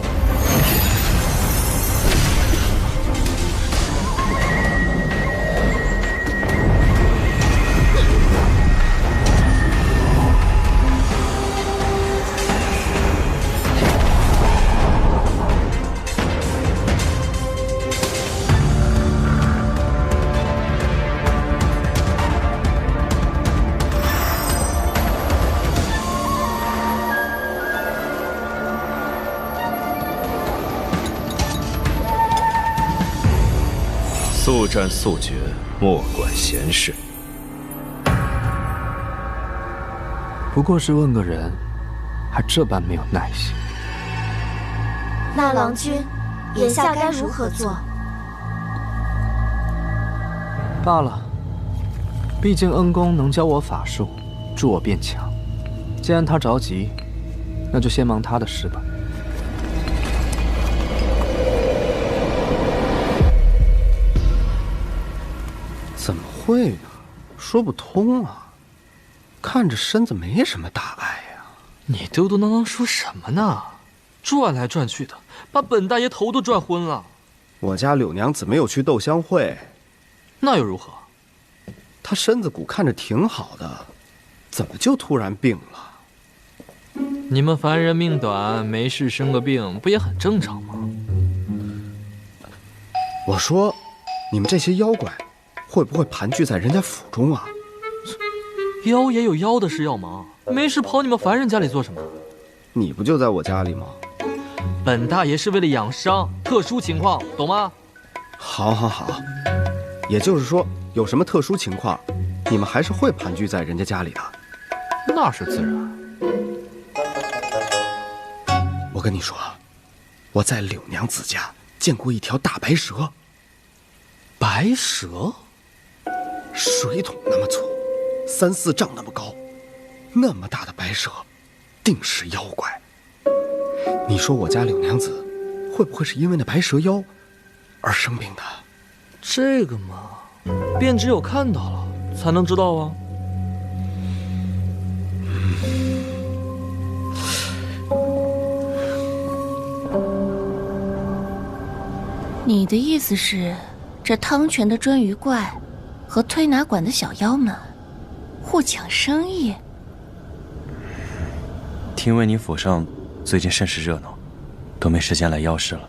速战速决，莫管闲事。不过是问个人，还这般没有耐心。那郎君，眼下该如何做？罢了，毕竟恩公能教我法术，助我变强，既然他着急，那就先忙他的事吧。怎么会呢？说不通啊！看着身子没什么大碍呀。你嘟嘟囔囔说什么呢？转来转去的，把本大爷头都转昏了。我家柳娘子没有去斗香会，那又如何？她身子骨看着挺好的，怎么就突然病了？你们凡人命短，没事生个病，不也很正常吗？我说，你们这些妖怪，会不会盘踞在人家府中啊？妖也有妖的事要忙，没事跑你们凡人家里做什么？你不就在我家里吗？本大爷是为了养伤，特殊情况，懂吗？好，好，好。也就是说，有什么特殊情况，你们还是会盘踞在人家家里的。那是自然。我跟你说，我在柳娘子家见过一条大白蛇。白蛇？水桶那么粗，3、4丈那么高，那么大的白蛇，定是妖怪。你说我家柳娘子会不会是因为那白蛇妖而生病的？这个嘛，便只有看到了才能知道啊。你的意思是，这汤泉的鳟鱼怪和推拿馆的小妖们互抢生意？听闻你府上最近甚是热闹，都没时间来妖市了。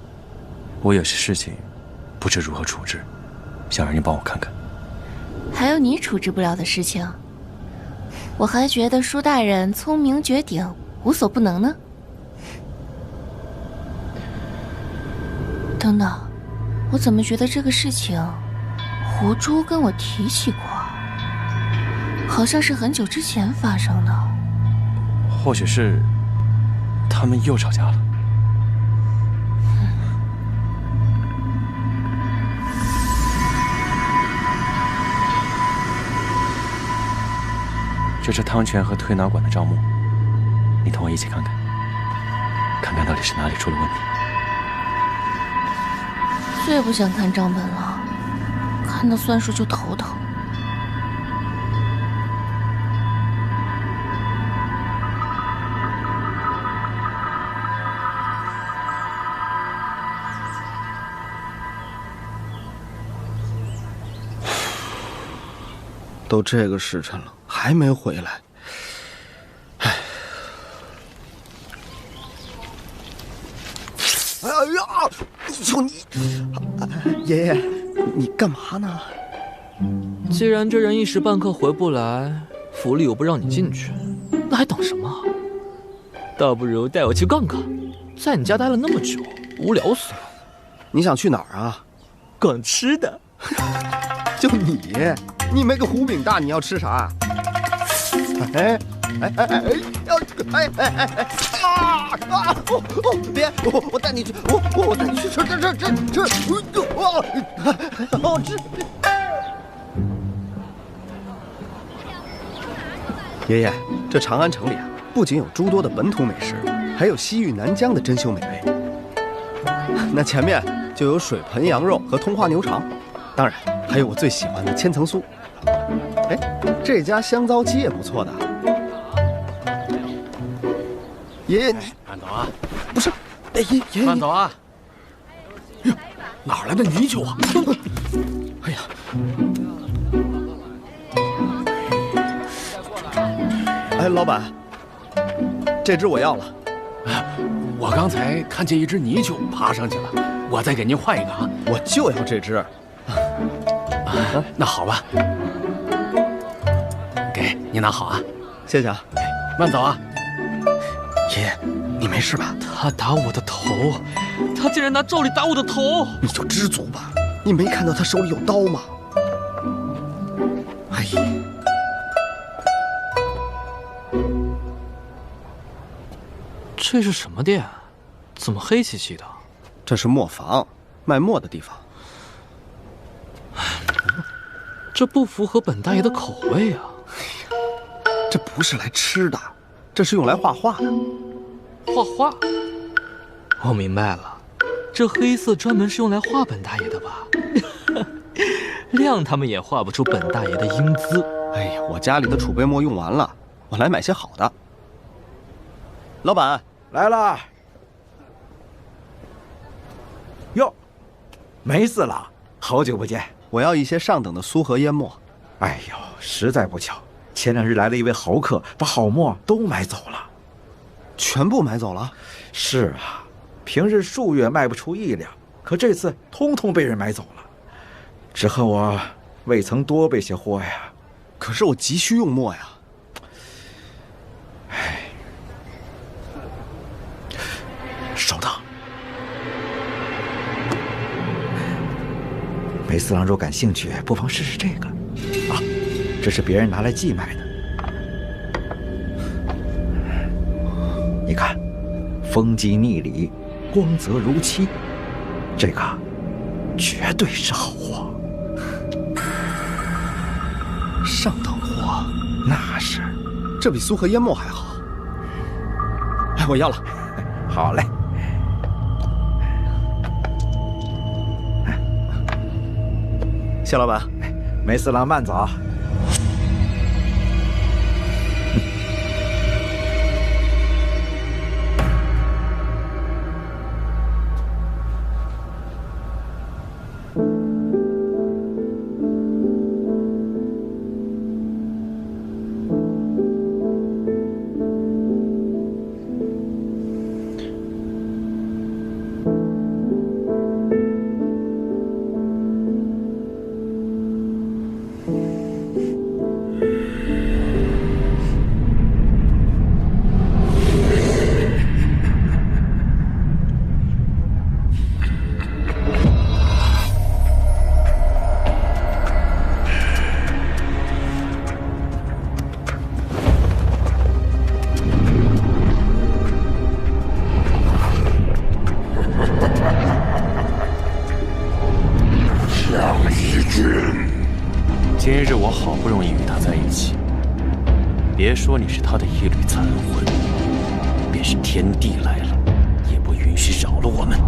我有些事情不知如何处置，想让你帮我看看。还有你处置不了的事情？我还觉得舒大人聪明绝顶，无所不能呢。等等，我怎么觉得这个事情胡珠跟我提起过，好像是很久之前发生的。或许是他们又吵架了。这是汤泉和推拿馆的账目，你同我一起看看，看看到底是哪里出了问题。最不想看账本了，看到算术就头疼。都这个时辰了，还没回来。哎，哎呀！就你，爷爷，你干嘛呢？既然这人一时半刻回不来，府里又不让你进去，那还等什么？倒不如带我去逛逛。在你家待了那么久，无聊死了。你想去哪儿啊？逛吃的。就你没个胡饼大，你要吃啥？哎哎哎哎哎哎哎啊！别，我带你去，我带你去吃，好吃。爷爷，这长安城里啊，不仅有诸多的本土美食，还有西域南疆的珍馐美味。那前面就有水盆羊肉和通化牛肠，当然还有我最喜欢的千层酥。哎，这家香糟鸡也不错的。爷爷，慢走啊！不是，哎，爷爷，慢走啊！哟，哪来的泥鳅啊？哎呀！哎，老板，这只我要了。我刚才看见一只泥鳅爬上去了，我再给您换一个啊！我就要这只。那好吧，给你拿好啊，谢谢啊。慢走啊。爷爷，你没事吧？他打我的头，他竟然拿咒力打我的头！你就知足吧，你没看到他手里有刀吗？哎呀，这是什么店？怎么黑漆漆的？这是磨坊，卖墨的地方。这不符合本大爷的口味啊！这不是来吃的，这是用来画画的。画画？我明白了，这黑色专门是用来画本大爷的吧？亮他们也画不出本大爷的英姿。哎呀，我家里的储备墨用完了，我来买些好的。老板来了。哟，梅四郎，好久不见。我要一些上等的苏合烟墨。哎呦，实在不巧，前2日来了一位豪客，把好墨都买走了。全部买走了？是啊，平日数月卖不出1两，可这次通通被人买走了。只恨我未曾多备些货呀。可是我急需用墨呀。唉，稍等。梅四郎若感兴趣，不妨试试这个。啊，这是别人拿来寄卖的。你看，风肌逆里，光泽如漆，这个绝对是好货。上等货？那是，这比苏合烟墨还好。哎，我要了。好嘞。谢老板，梅四郎慢走。今日我好不容易与他在一起，别说你是他的一缕残魂，便是天帝来了，也不允许扰了我们。